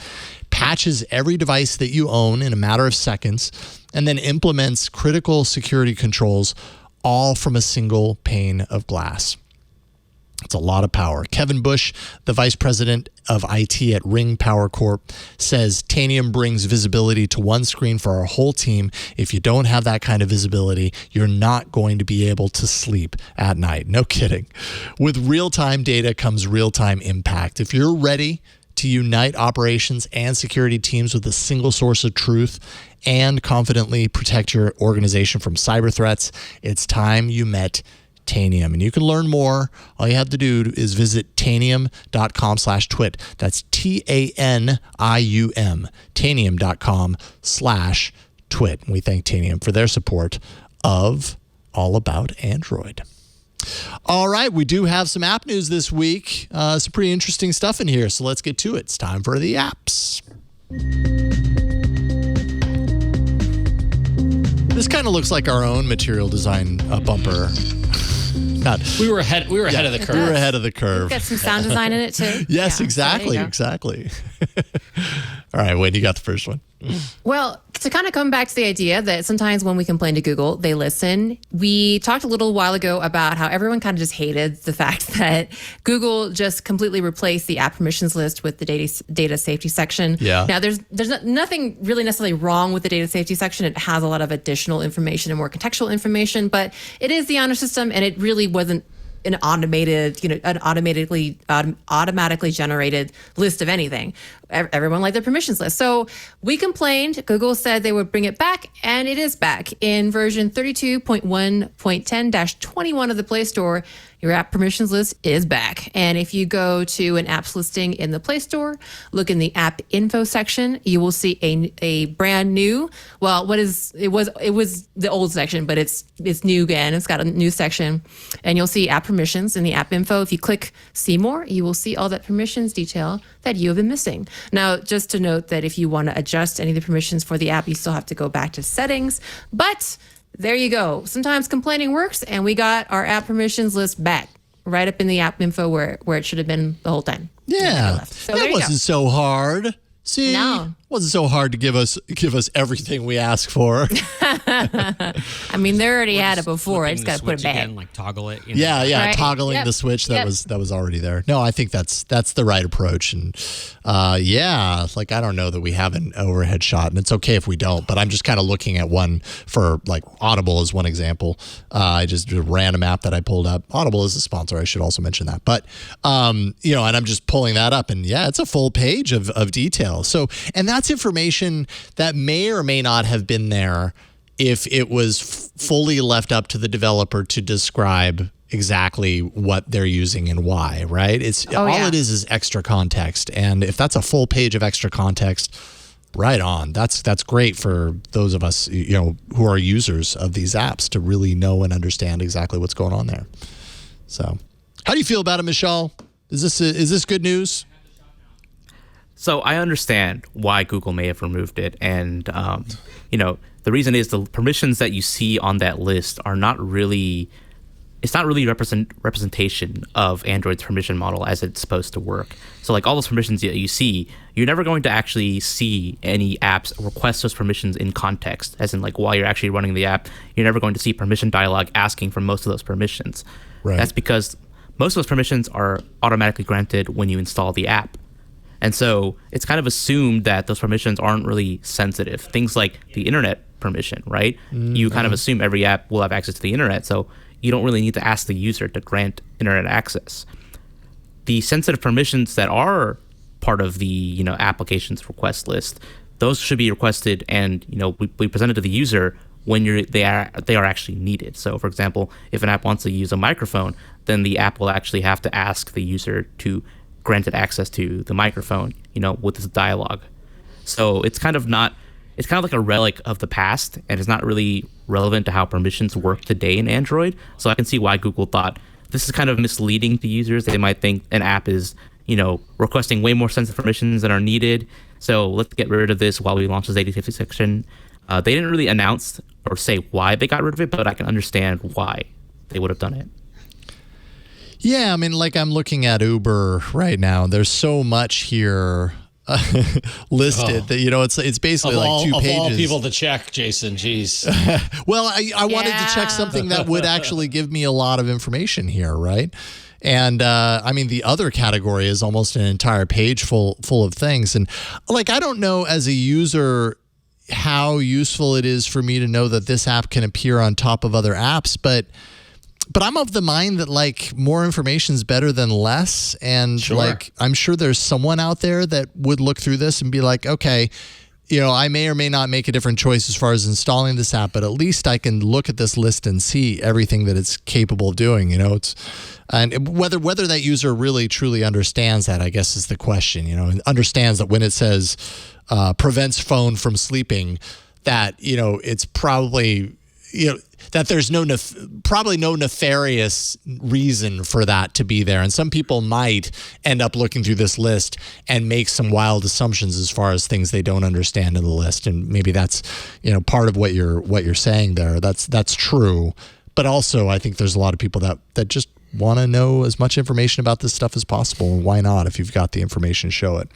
patches every device that you own in a matter of seconds, and then implements critical security controls all from a single pane of glass. It's a lot of power. Kevin Bush, the vice president of IT at Ring Power Corp, says Tanium brings visibility to one screen for our whole team. If you don't have that kind of visibility, you're not going to be able to sleep at night. No kidding. With real-time data comes real-time impact. If you're ready to unite operations and security teams with a single source of truth and confidently protect your organization from cyber threats, it's time you met Tanium. And you can learn more. All you have to do is visit tanium.com/twit. That's TANIUM, tanium.com/twit. We thank Tanium for their support of All About Android. All right, we do have some app news this week. Some pretty interesting stuff in here, so let's get to it. It's time for the apps. This kind of looks like our own material design bumper. We were ahead of the curve. We were ahead of the curve. Got some sound design in it too. Yes, Yeah, exactly. All right, Wade, you got the first one. Well, to kind of come back to the idea that sometimes when we complain to Google, they listen. We talked a little while ago about how everyone kind of just hated the fact that Google just completely replaced the app permissions list with the data safety section. Yeah. Now, there's nothing really necessarily wrong with the data safety section. It has a lot of additional information and more contextual information, but it is the honor system, and it really wasn't an automatically generated list of anything. Everyone liked their permissions list. So we complained. Google said they would bring it back, and it is back in version 32.1.10-21 of the Play Store. Your app permissions list is back. And if you go to an apps listing in the Play Store, look in the app info section, you will see a brand new, well, it was the old section, but it's new again. It's got a new section, and you'll see app permissions in the app info. If you click see more, you will see all that permissions detail that you have been missing. Now, just to note that if you want to adjust any of the permissions for the app, you still have to go back to settings, but there you go. Sometimes complaining works, and we got our app permissions list back right up in the app info where it should have been the whole time. Yeah, So that there you wasn't go. so hard. See, No. Wasn't so hard to give us everything we asked for. I mean, they already had it before. I just got to put it back. Again, like toggle it. You know? Yeah, Right. toggling Yep. the switch that Yep. was already there. No, I think that's the right approach. And like I don't know that we have an overhead shot, and it's okay if we don't. But I'm just kind of looking at one for like Audible as one example. I just did a random app that I pulled up. Audible is a sponsor. I should also mention that. But and I'm just pulling that up, and yeah, it's a full page of detail. So, and that's information that may or may not have been there if it was fully left up to the developer to describe exactly what they're using and why, right? It is extra context. And if that's a full page of extra context, right on. That's great for those of us, who are users of these apps to really know and understand exactly what's going on there. So, how do you feel about it, Michelle? Is this good news? So I understand why Google may have removed it, and the reason is the permissions that you see on that list are not really. It's not really representation of Android's permission model as it's supposed to work. So like all those permissions that you see, you're never going to actually see any apps request those permissions in context, as in like while you're actually running the app, you're never going to see permission dialog asking for most of those permissions. Right. That's because most of those permissions are automatically granted when you install the app. And so it's kind of assumed that those permissions aren't really sensitive. Things like the internet permission, right? You kind of assume every app will have access to the internet, so you don't really need to ask the user to grant internet access. The sensitive permissions that are part of the applications request list, those should be requested and we present it to the user when they are actually needed. So for example, if an app wants to use a microphone, then the app will actually have to ask the user to grant it access to the microphone, with this dialogue. So it's kind of like a relic of the past, and it's not really relevant to how permissions work today in Android. So I can see why Google thought this is kind of misleading to users. They might think an app is, requesting way more sensitive permissions than are needed. So let's get rid of this while we launch this 80/50 section. They didn't really announce or say why they got rid of it, but I can understand why they would have done it. Yeah, I mean, like I'm looking at Uber right now. There's so much here listed that it's basically like 2 pages. Of all people to check, Jason. Jeez. Well, I wanted to check something that would actually give me a lot of information here, right? And the other category is almost an entire page full of things. And like, I don't know as a user how useful it is for me to know that this app can appear on top of other apps, but I'm of the mind that like more information is better than less. And Sure. like, I'm sure there's someone out there that would look through this and be like, okay, I may or may not make a different choice as far as installing this app, but at least I can look at this list and see everything that it's capable of doing. And whether that user really truly understands that, I guess, is the question. And understands that when it says prevents phone from sleeping, that it's probably that there's probably no nefarious reason for that to be there. And some people might end up looking through this list and make some wild assumptions as far as things they don't understand in the list. And maybe that's, part of what you're saying there. That's true. But also I think there's a lot of people that just want to know as much information about this stuff as possible. And why not? If you've got the information, show it.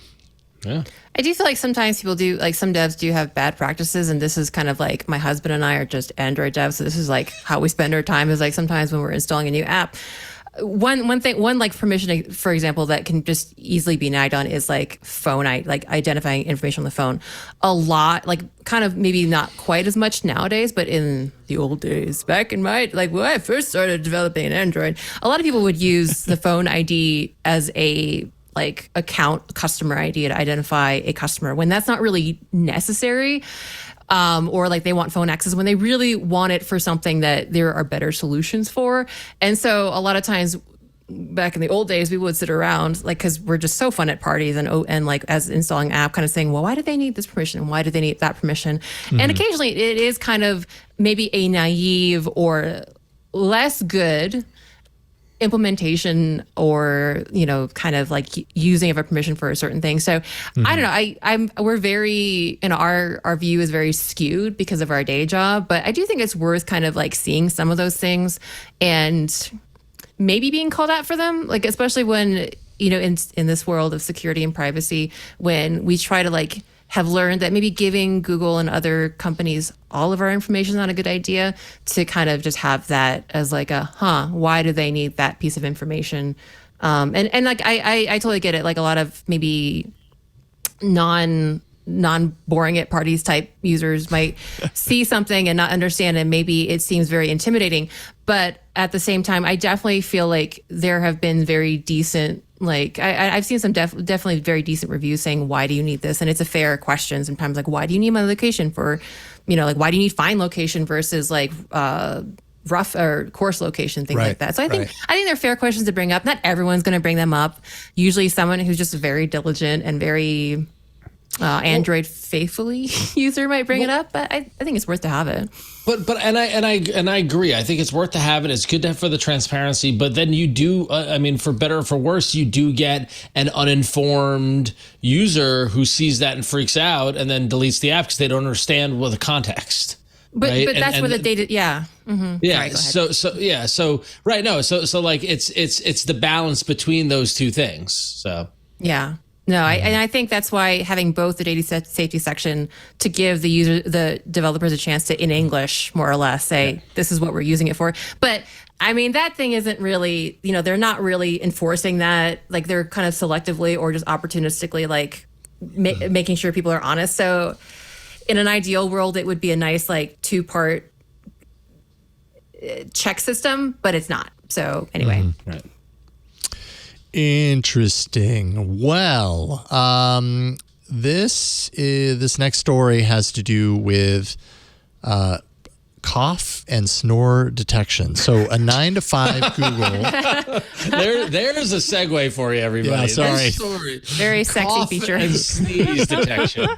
Yeah. I do feel like sometimes people do, like some devs do have bad practices, and this is kind of like my husband and I are just Android devs, so this is like how we spend our time is like sometimes when we're installing a new app. One like permission, for example, that can just easily be nagged on is like like identifying information on the phone. A lot, like kind of maybe not quite as much nowadays, but in the old days, back in my, like when I first started developing Android, a lot of people would use the phone ID as a like account customer ID to identify a customer when that's not really necessary. Or like they want phone access when they really want it for something that there are better solutions for. And so a lot of times back in the old days, we would sit around like, cause we're just so fun at parties and like as installing an app kind of saying, well, why do they need this permission? Why do they need that permission? Mm-hmm. And occasionally it is kind of maybe a naive or less good implementation or kind of like using of a permission for a certain thing. So I don't know, we're very, our view is very skewed because of our day job, but I do think it's worth kind of like seeing some of those things and maybe being called out for them, like especially when in this world of security and privacy, when we try to like have learned that maybe giving Google and other companies all of our information is not a good idea, to kind of just have that as like why do they need that piece of information? And like, I totally get it. Like a lot of maybe non-boring it parties type users might see something and not understand, and maybe it seems very intimidating. But at the same time, I definitely feel like there have been very decent, like I've seen some definitely very decent reviews saying, why do you need this? And it's a fair question sometimes, like, why do you need my location for, like, why do you need find location versus like rough or coarse location, things like that. So I think they're fair questions to bring up. Not everyone's going to bring them up. Usually someone who's just very diligent and very Android faithfully user might bring it up, but I think it's worth to have it. But I agree. I think it's worth to have it. It's good to have for the transparency. But then you do, for better or for worse, you do get an uninformed user who sees that and freaks out and then deletes the app because they don't understand the context. But right? that's where the data, yeah. Mm-hmm. Yeah. Sorry, So like it's the balance between those two things. So yeah. No, and I think that's why having both the data safety section to give the developers a chance to, in English, more or less, say, this is what we're using it for. But I mean, that thing isn't really, they're not really enforcing that. Like, they're kind of selectively or just opportunistically, like, making sure people are honest. So in an ideal world, it would be a nice, like, 2-part check system, but it's not. So anyway. Mm-hmm. Right. Interesting. Well, this next story has to do with cough and snore detection. So a 9 to 5 Google. There's a segue for you, everybody. Yeah, sorry. Very sexy cough feature. And sneeze detection.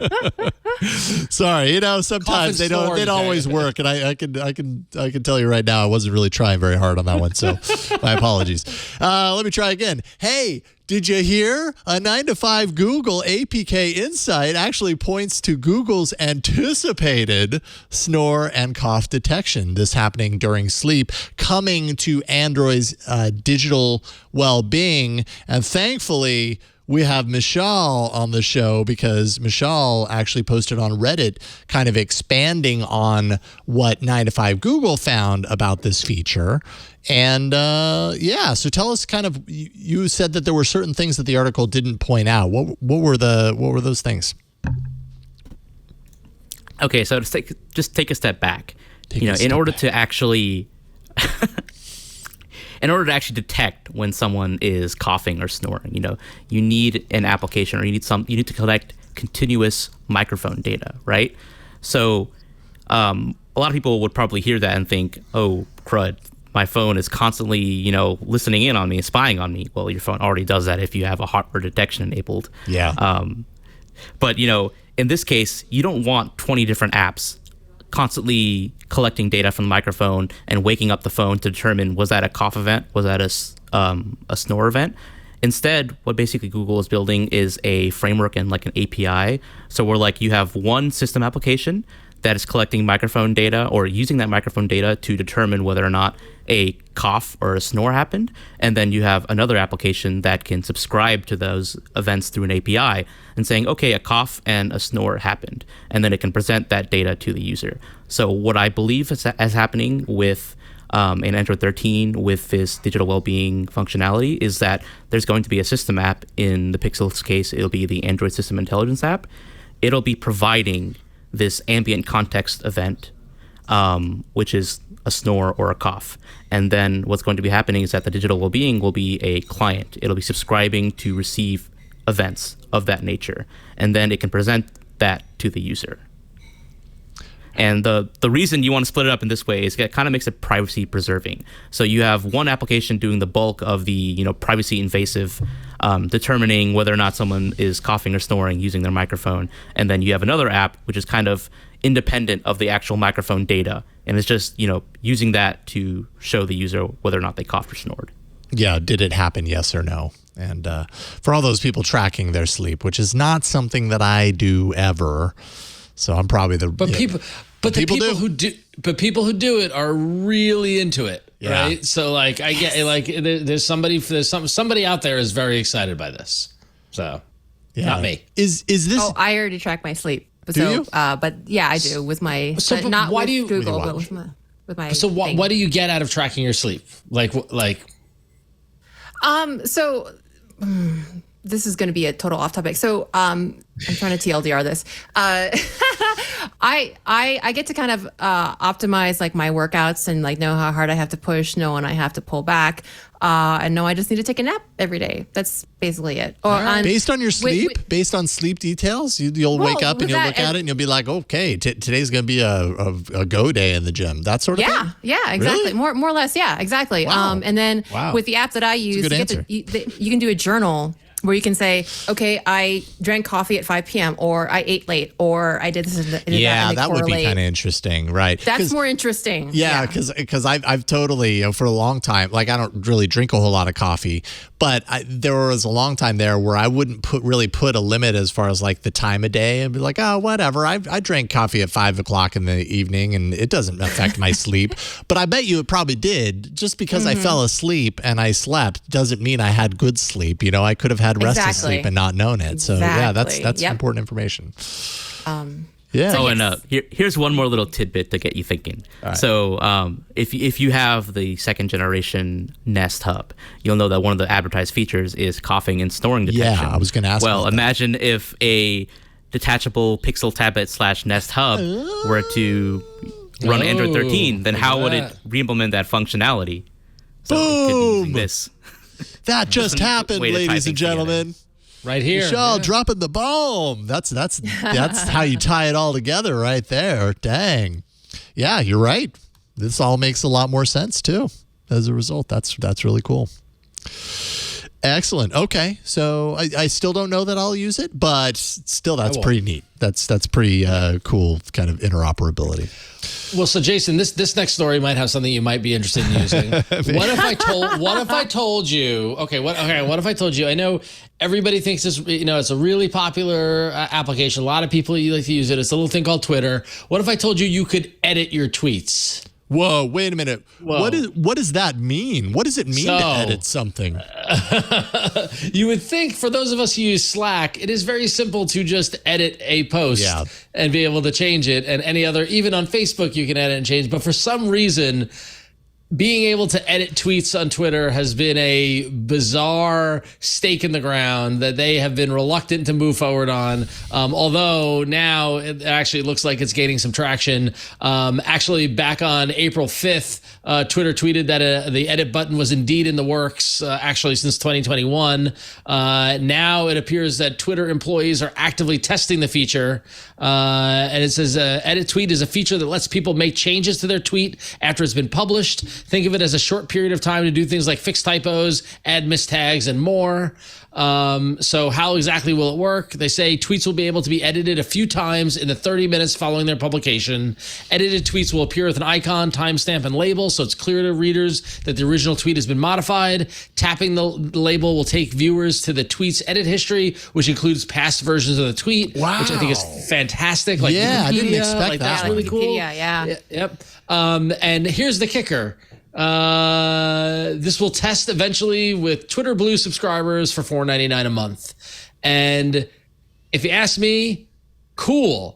Sorry, sometimes they don't always work, and I can tell you right now, I wasn't really trying very hard on that one, so my apologies. Let me try again. Hey, did you hear? A 9 to 5 Google APK insight actually points to Google's anticipated snore and cough detection. This happening during sleep, coming to Android's digital well-being, and thankfully, we have Michal on the show because Michal actually posted on Reddit kind of expanding on what 9 to 5 Google found about this feature. And so tell us kind of, you said that there were certain things that the article didn't point out. What were those things? Okay, so just take a step back. In order to actually detect when someone is coughing or snoring, you need an application, or you need to collect continuous microphone data, right? So a lot of people would probably hear that and think, oh, crud, my phone is constantly, listening in on me, spying on me. Well, your phone already does that if you have a hardware detection enabled. Yeah. But, in this case, you don't want 20 different apps constantly collecting data from the microphone and waking up the phone to determine, was that a cough event? Was that a snore event? Instead, what basically Google is building is a framework and like an API. So where you have one system application that is collecting microphone data or using that microphone data to determine whether or not a cough or a snore happened. And then you have another application that can subscribe to those events through an API and saying, okay, a cough and a snore happened. And then it can present that data to the user. So what I believe is happening with in Android 13 with this digital well-being functionality is that there's going to be a system app. In the Pixel's case, it'll be the Android System Intelligence app. It'll be providing this ambient context event, which is a snore or a cough. And then what's going to be happening is that the digital well-being will be a client. It'll be subscribing to receive events of that nature. And then it can present that to the user. And the reason you want to split it up in this way is it kind of makes it privacy preserving. So you have one application doing the bulk of the privacy invasive, determining whether or not someone is coughing or snoring using their microphone. And then you have another app which is kind of independent of the actual microphone data. And it's just, using that to show the user whether or not they coughed or snored. Yeah, did it happen, yes or no? And for all those people tracking their sleep, which is not something that I do ever. So I'm probably people who do it are really into it, right? So I get there's somebody out there is very excited by this. So Not me. Is this? Oh, I already track my sleep. Do you? But yeah, I do with my. So, but but not why with do you- Google, With but your with my. So thing. what do you get out of tracking your sleep? Like So this is going to be a total off topic. So I'm trying to TLDR this. I get to kind of optimize like my workouts and like know how hard I have to push, know when I have to pull back, and know I just need to take a nap every day. That's basically it. Or based on your sleep, based on sleep details, you'll wake up and you'll look at it and you'll be like, okay, today's going to be a go day in the gym. That sort of thing? Yeah, exactly. Really? More or less, yeah, exactly. Wow. And then Wow. with the app that I use, good you can do a journal where you can say, okay, I drank coffee at 5 p.m. or I ate late or I did this and that. Yeah, and they that would be correlate. kind of interesting, right? That's more interesting. Yeah, because I've totally, for a long time, like I don't really drink a whole lot of coffee, but there was a long time there where I wouldn't put a limit as far as like the time of day and be like, oh, whatever. I drank coffee at 5 o'clock in the evening and it doesn't affect my sleep. But I bet you it probably did. Just because I fell asleep and I slept doesn't mean I had good sleep. You know, I could have had restless Exactly. sleep and not known it. So yeah, that's Exactly. Yep. important information. Yeah. Oh, and here's one more little tidbit to get you thinking. So if you have the second generation Nest Hub, you'll know that one of the advertised features is coughing and snoring detection. Yeah, I was going to ask Well, about that. imagine if a detachable Pixel tablet / Nest Hub were to run Android 13, then how would it re-implement that functionality? So it could be using this. That just Different happened, way to tie ladies and things together. gentlemen. right here. Michelle Yeah. dropping the bomb. That's how you tie it all together right there. Dang. Yeah, you're right. This all makes a lot more sense too. As a result, that's really cool. Excellent. Okay, so I still don't know that I'll use it, but still that's pretty neat. That's pretty cool kind of interoperability. Well, so Jason, this next story might have something you might be interested in using. What if I told you? What if I told you? I know everybody thinks this. It's a really popular application. A lot of people like to use it. It's a little thing called Twitter. What if I told you could edit your tweets? Whoa, wait a minute. Whoa. What does that mean? What does it mean to edit something? You would think for those of us who use Slack, it is very simple to just edit a post and be able to change it. And any other, even on Facebook, you can edit and change. But for some reason, being able to edit tweets on Twitter has been a bizarre stake in the ground that they have been reluctant to move forward on. Although now it actually looks like it's gaining some traction. Actually, back on April 5th, Twitter tweeted that the edit button was indeed in the works, actually since 2021. Now it appears that Twitter employees are actively testing the feature. And it says edit tweet is a feature that lets people make changes to their tweet after it's been published. Think of it as a short period of time to do things like fix typos, add mistags, and more. So how exactly will it work? They say tweets will be able to be edited a few times in the 30 minutes following their publication. Edited tweets will appear with an icon, timestamp, and label, so it's clear to readers that the original tweet has been modified. Tapping the label will take viewers to the tweet's edit history, which includes past versions of the tweet, which I think is fantastic. Like Yeah, I didn't Wikipedia, expect like, that That's one. really cool. Yeah. Yep. And here's the kicker. This will test eventually with Twitter Blue subscribers for $4.99 a month. And if you ask me, cool.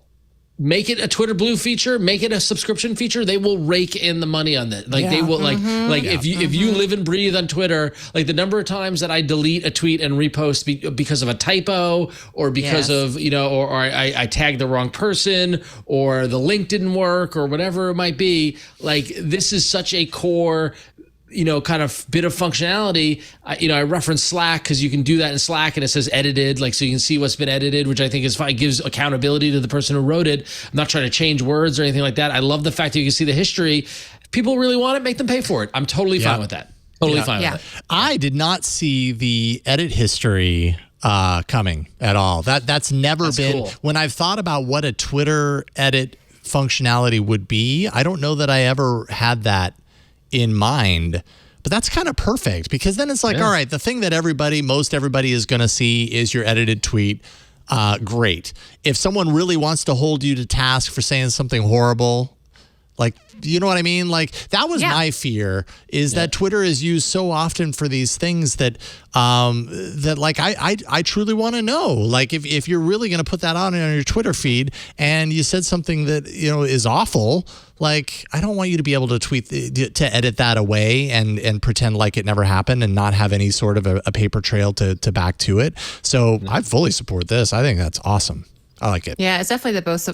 Make it a Twitter Blue feature, make it a subscription feature. They will rake in the money on that. Like they will if you live and breathe on Twitter, like the number of times that I delete a tweet and repost because of a typo or because of, or I tagged the wrong person or the link didn't work or whatever it might be. Like this is such a core kind of bit of functionality. I reference Slack because you can do that in Slack and it says edited, like so you can see what's been edited, which I think is fine. It gives accountability to the person who wrote it. I'm not trying to change words or anything like that. I love the fact that you can see the history. If people really want it, make them pay for it. I'm totally fine with that. Totally fine with it. I did not see the edit history coming at all. That's never been cool. When I've thought about what a Twitter edit functionality would be, I don't know that I ever had that in mind, but that's kind of perfect because then it's like, all right, the thing that most everybody is going to see is your edited tweet. Great. If someone really wants to hold you to task for saying something horrible, Like, you know what I mean? Like, that was my fear, is that Twitter is used so often for these things that like I truly want to know. Like, if you're really going to put that on your Twitter feed and you said something that, is awful, like, I don't want you to be able to to edit that away and pretend like it never happened and not have any sort of a paper trail to back to it. So I fully support this. I think that's awesome. I like it. Yeah, it's definitely best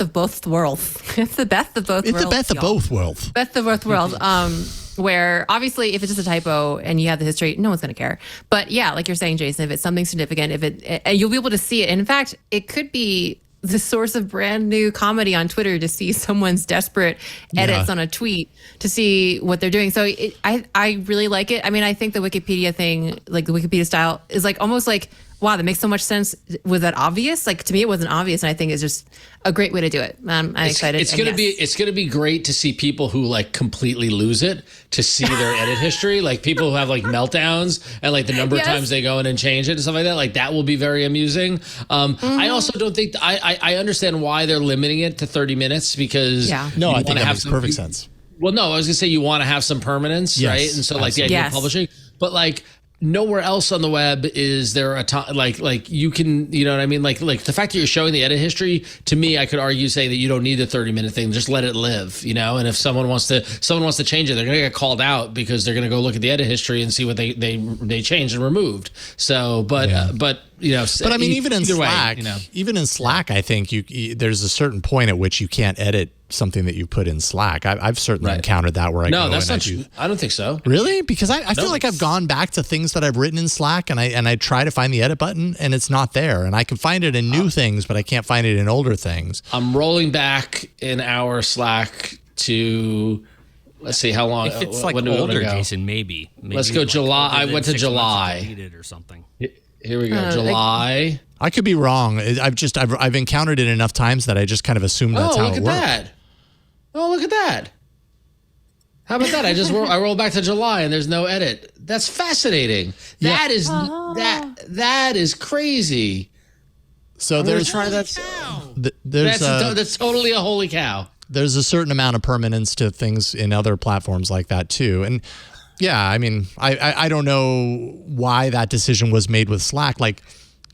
of both worlds. It's the best of both worlds. It's the best of both worlds. Best of both worlds. Where obviously, if it's just a typo and you have the history, no one's going to care. But yeah, like you're saying, Jason, if it's something significant, and you'll be able to see it. And in fact, it could be the source of brand new comedy on Twitter to see someone's desperate edits on a tweet to see what they're doing. So I really like it. I mean, I think the Wikipedia thing, like the Wikipedia style, is like almost like, wow, that makes so much sense. Was that obvious? Like, to me, it wasn't obvious, and I think it's just a great way to do it. I'm excited. It's gonna be great to see people who like completely lose it, to see their edit history, like people who have like meltdowns and like the number of times they go in and change it and stuff like that. Like, that will be very amusing. I also don't think I understand why they're limiting it to 30 minutes, because I think that makes perfect sense. Well, no, I was gonna say you want to have some permanence, right? And so like the idea of publishing, but like, nowhere else on the web is there a time like you can, you know what I mean? Like the fact that you're showing the edit history, to me, I could argue say that you don't need the 30-minute thing. Just let it live, And if someone wants to change it, they're gonna get called out because they're gonna go look at the edit history and see what they changed and removed. So, but I mean, even in Slack, I think there's a certain point at which you can't edit something that you put in Slack. I've certainly encountered that where that's not true. I don't think so. Really? Because I feel like I've gone back to things that I've written in Slack and I try to find the edit button and it's not there. And I can find it in new things, but I can't find it in older things. I'm rolling back in our Slack to, let's see how long. If it's like older, Jason, maybe. Let's go July. I went to July. Or something. Here we go. July. I could be wrong. I've encountered it enough times that I just kind of assumed that's how it works. Look at that. How about that? I roll back to July and there's no edit. That's fascinating. That is crazy. So there's try that. That's totally a holy cow. There's a certain amount of permanence to things in other platforms like that too. And yeah, I mean, I don't know why that decision was made with Slack. Like,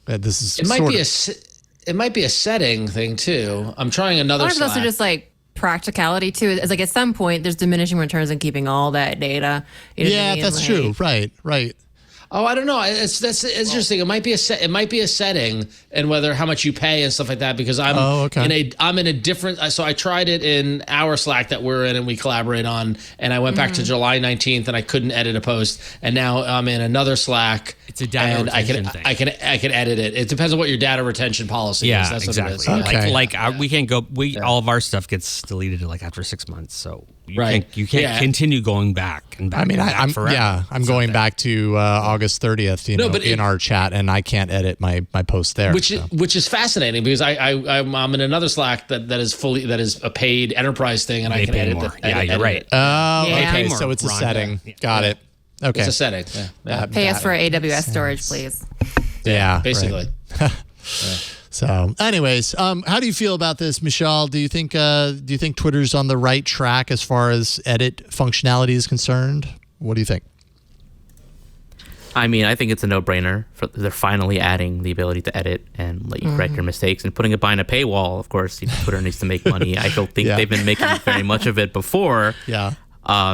this is it might be a setting thing too. I'm trying another. Or it's also just like practicality too. It's like at some point there's diminishing returns in keeping all that data. That's true. Right. Oh, I don't know. That's interesting. It might be a setting, and whether how much you pay and stuff like that. Because I'm in a different. So I tried it in our Slack that we're in and we collaborate on, and I went back to July 19th and I couldn't edit a post, and now I'm in another Slack. It's a data retention thing. I can edit it. It depends on what your data retention policy is. That's exactly. What it is. Okay. We can't go. All of our stuff gets deleted like after 6 months. So. You can't continue going back and back. I mean, I'm forever. I'm going back to August 30th, in our chat, and I can't edit my post there. Which is fascinating because I'm in another Slack that is a paid enterprise thing, and I can edit more. You're right. Oh, okay. So it's a setting. Got it. Okay. It's a setting. Yeah. Pay us for AWS storage, please. Yeah, basically. Right. So, anyways, how do you feel about this, Michelle? Do you think Twitter's on the right track as far as edit functionality is concerned? What do you think? I mean, I think it's a no-brainer. They're finally adding the ability to edit and let you correct your mistakes, and putting it behind a paywall. Of course, Twitter needs to make money. I don't think they've been making very much of it before. Yeah.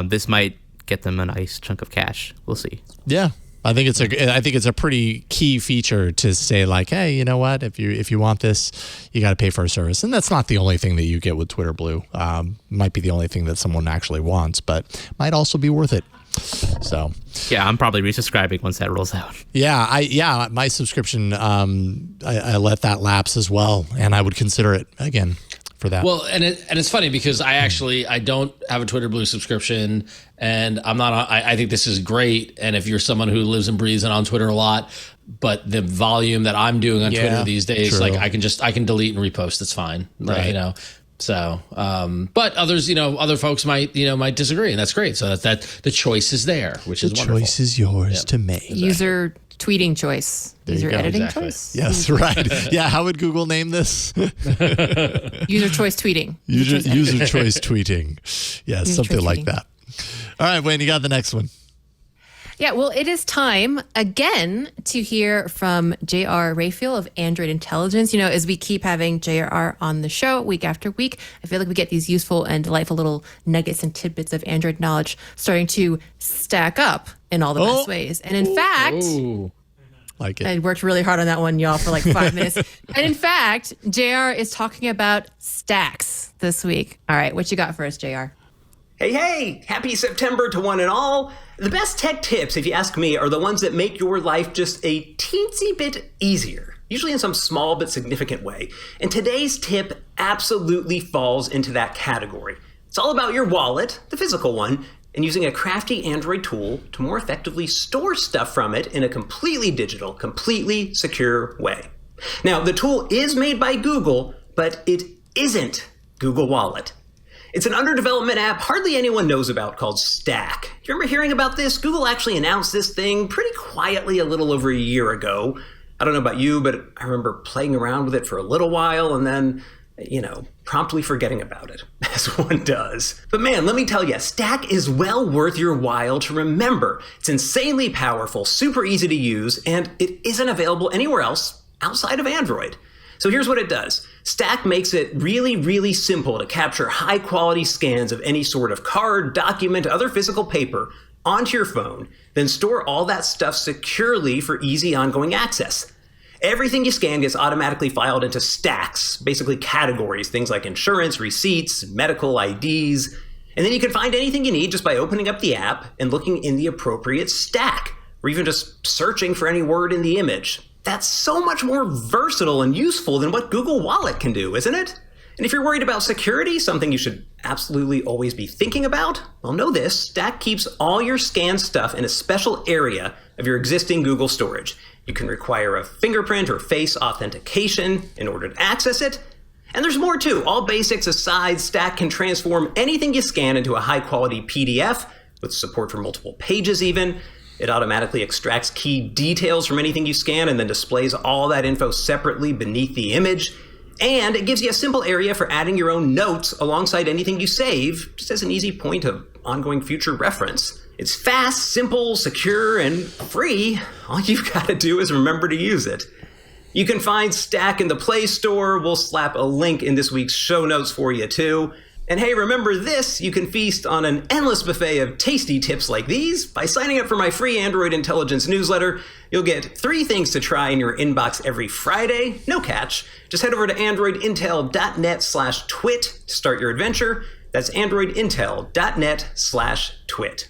This might get them a nice chunk of cash. We'll see. Yeah. I think it's a pretty key feature to say, like, hey, you know what? If you want this, you got to pay for a service, and that's not the only thing that you get with Twitter Blue. Might be the only thing that someone actually wants, but might also be worth it. So yeah, I'm probably resubscribing once that rolls out. Yeah, my subscription, I let that lapse as well, and I would consider it again for that. Well, and it's funny because I don't have a Twitter Blue subscription, and I'm not. I think this is great, and if you're someone who lives and breathes and on Twitter a lot, but the volume that I'm doing on Twitter these days, true. like I can delete and repost. It's fine, right? So, but others, other folks might disagree, and that's great. So that the choice is there, which is wonderful. The choice is yours to make. Exactly. User tweeting choice. User editing choice. Yes, right. Yeah, how would Google name this? User choice tweeting. User choice tweeting. Yeah, something like that. All right, Wayne, you got the next one. Yeah, well, it is time again to hear from J.R. Raphael of Android Intelligence. As we keep having J.R. on the show week after week, I feel like we get these useful and delightful little nuggets and tidbits of Android knowledge starting to stack up in all the best ways. And in fact, like it. I worked really hard on that one, y'all, for like 5 minutes. And in fact, JR is talking about stacks this week. All right, what you got for us, JR? Hey, happy September to one and all. The best tech tips, if you ask me, are the ones that make your life just a teensy bit easier, usually in some small but significant way. And today's tip absolutely falls into that category. It's all about your wallet, the physical one, and using a crafty Android tool to more effectively store stuff from it in a completely digital, completely secure way. Now, the tool is made by Google, but it isn't Google Wallet. It's an under-development app hardly anyone knows about called Stack. You remember hearing about this? Google actually announced this thing pretty quietly a little over a year ago. I don't know about you, but I remember playing around with it for a little while and then, promptly forgetting about it, as one does. But man, let me tell you, Stack is well worth your while to remember. It's insanely powerful, super easy to use, and it isn't available anywhere else outside of Android. So here's what it does. Stack makes it really, really simple to capture high-quality scans of any sort of card, document, other physical paper onto your phone, then store all that stuff securely for easy ongoing access. Everything you scan gets automatically filed into stacks, basically categories, things like insurance, receipts, medical IDs, and then you can find anything you need just by opening up the app and looking in the appropriate stack, or even just searching for any word in the image. That's so much more versatile and useful than what Google Wallet can do, isn't it? And if you're worried about security, something you should absolutely always be thinking about, well, know this, Stack keeps all your scanned stuff in a special area of your existing Google storage. You can require a fingerprint or face authentication in order to access it. And there's more too. All basics aside, Stack can transform anything you scan into a high-quality PDF, with support for multiple pages even. It automatically extracts key details from anything you scan and then displays all that info separately beneath the image. And it gives you a simple area for adding your own notes alongside anything you save, just as an easy point of ongoing future reference. It's fast, simple, secure, and free. All you've got to do is remember to use it. You can find Stack in the Play Store. We'll slap a link in this week's show notes for you too. And hey, remember this, you can feast on an endless buffet of tasty tips like these by signing up for my free Android Intelligence newsletter. You'll get 3 things to try in your inbox every Friday. No catch. Just head over to androidintel.net/twit to start your adventure. That's androidintel.net/twit.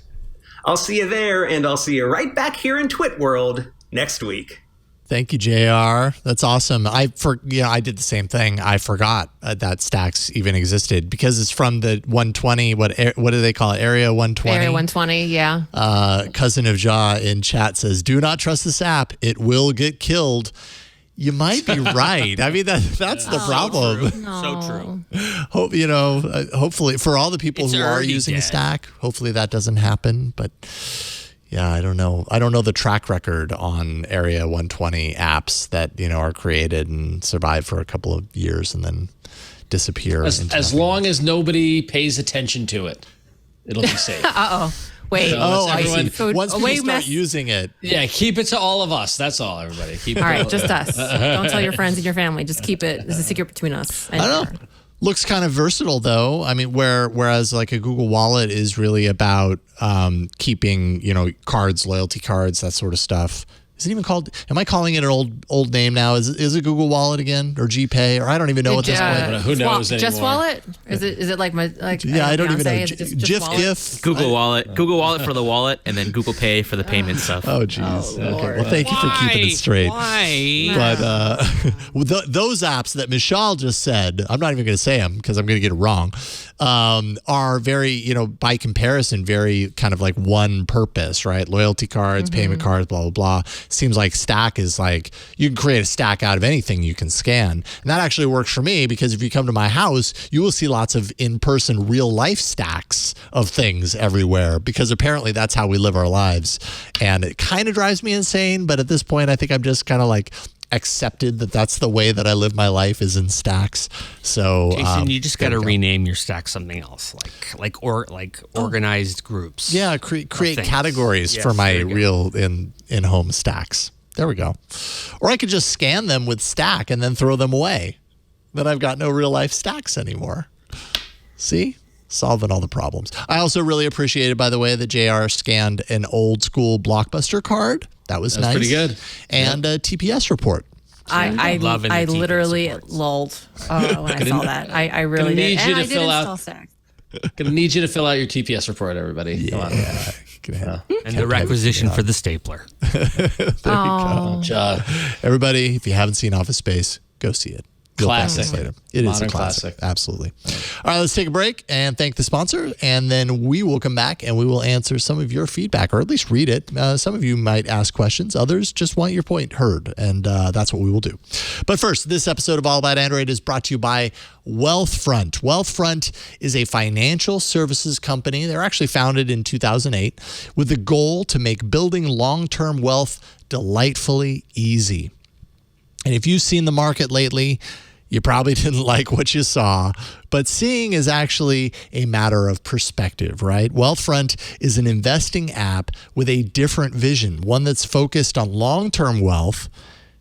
I'll see you there, and I'll see you right back here in Twit World next week. Thank you, JR. That's awesome. I did the same thing. I forgot that Stacks even existed because it's from the 120. What do they call it? Area 120. Area 120. Yeah. Cousin of Ja in chat says, "Do not trust this app. It will get killed." You might be right. I mean, that's the problem. So true. Hopefully, for all the people who are using dead. Stack, hopefully that doesn't happen. But yeah, I don't know. I don't know the track record on Area 120 apps that are created and survive for a couple of years and then disappear. As long as nobody pays attention to it, it'll be safe. Wait. I see. So Once people start using it. Yeah, keep it to all of us. That's all, everybody. Keep it all right, just us. Don't tell your friends and your family. Just keep it as a secret between us. I don't know. Looks kind of versatile, though. I mean, whereas like a Google Wallet is really about keeping, cards, loyalty cards, that sort of stuff. Is it even called? Am I calling it an old name now? Is it Google Wallet again or GPay or I don't even know at this point. Who knows anymore? Just Wallet? Is it like my Yeah, I don't even know. GIF. Google Wallet for the wallet, and then Google Pay for the payment stuff. Oh, geez. Okay. Well, thank you for keeping it straight. Why? But those apps that Michelle just said, I'm not even going to say them because I'm going to get it wrong, are very, by comparison, very kind of like one purpose, right? Loyalty cards, payment cards, blah, blah, blah. seems like stack is like, you can create a stack out of anything you can scan. And that actually works for me because if you come to my house, you will see lots of in-person real life stacks of things everywhere because apparently that's how we live our lives. And it kind of drives me insane. But at this point, I think I'm just kind of like accepted that that's the way that I live my life is in stacks. So Jason, you just got to rename your stack something else, like organized groups. Yeah, create categories for my real in-home stacks. There we go. Or I could just scan them with stack and then throw them away. Then I've got no real life stacks anymore. See? Solving all the problems. I also really appreciated, by the way, that JR scanned an old school Blockbuster card. That was nice. Pretty good. And a TPS report. I literally lulled when I saw that. I really did. And I did install stacks. Gonna need you to fill out your TPS report, everybody. Yeah. And the requisition for the stapler. There you go. Everybody, if you haven't seen Office Space, go see it. Classic. It is a Modern classic. Absolutely. All right, let's take a break and thank the sponsor, and then we will come back and we will answer some of your feedback, or at least read it. Some of you might ask questions. Others just want your point heard, and that's what we will do. But first, this episode of All About Android is brought to you by Wealthfront. Wealthfront is a financial services company. They're actually founded in 2008 with the goal to make building long-term wealth delightfully easy. And if you've seen the market lately, you probably didn't like what you saw, but seeing is actually a matter of perspective, right? Wealthfront is an investing app with a different vision, one that's focused on long-term wealth,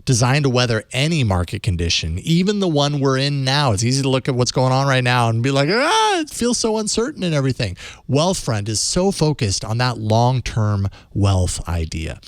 designed to weather any market condition, even the one we're in now. It's easy to look at what's going on right now and be like, it feels so uncertain and everything. Wealthfront is so focused on that long-term wealth idea.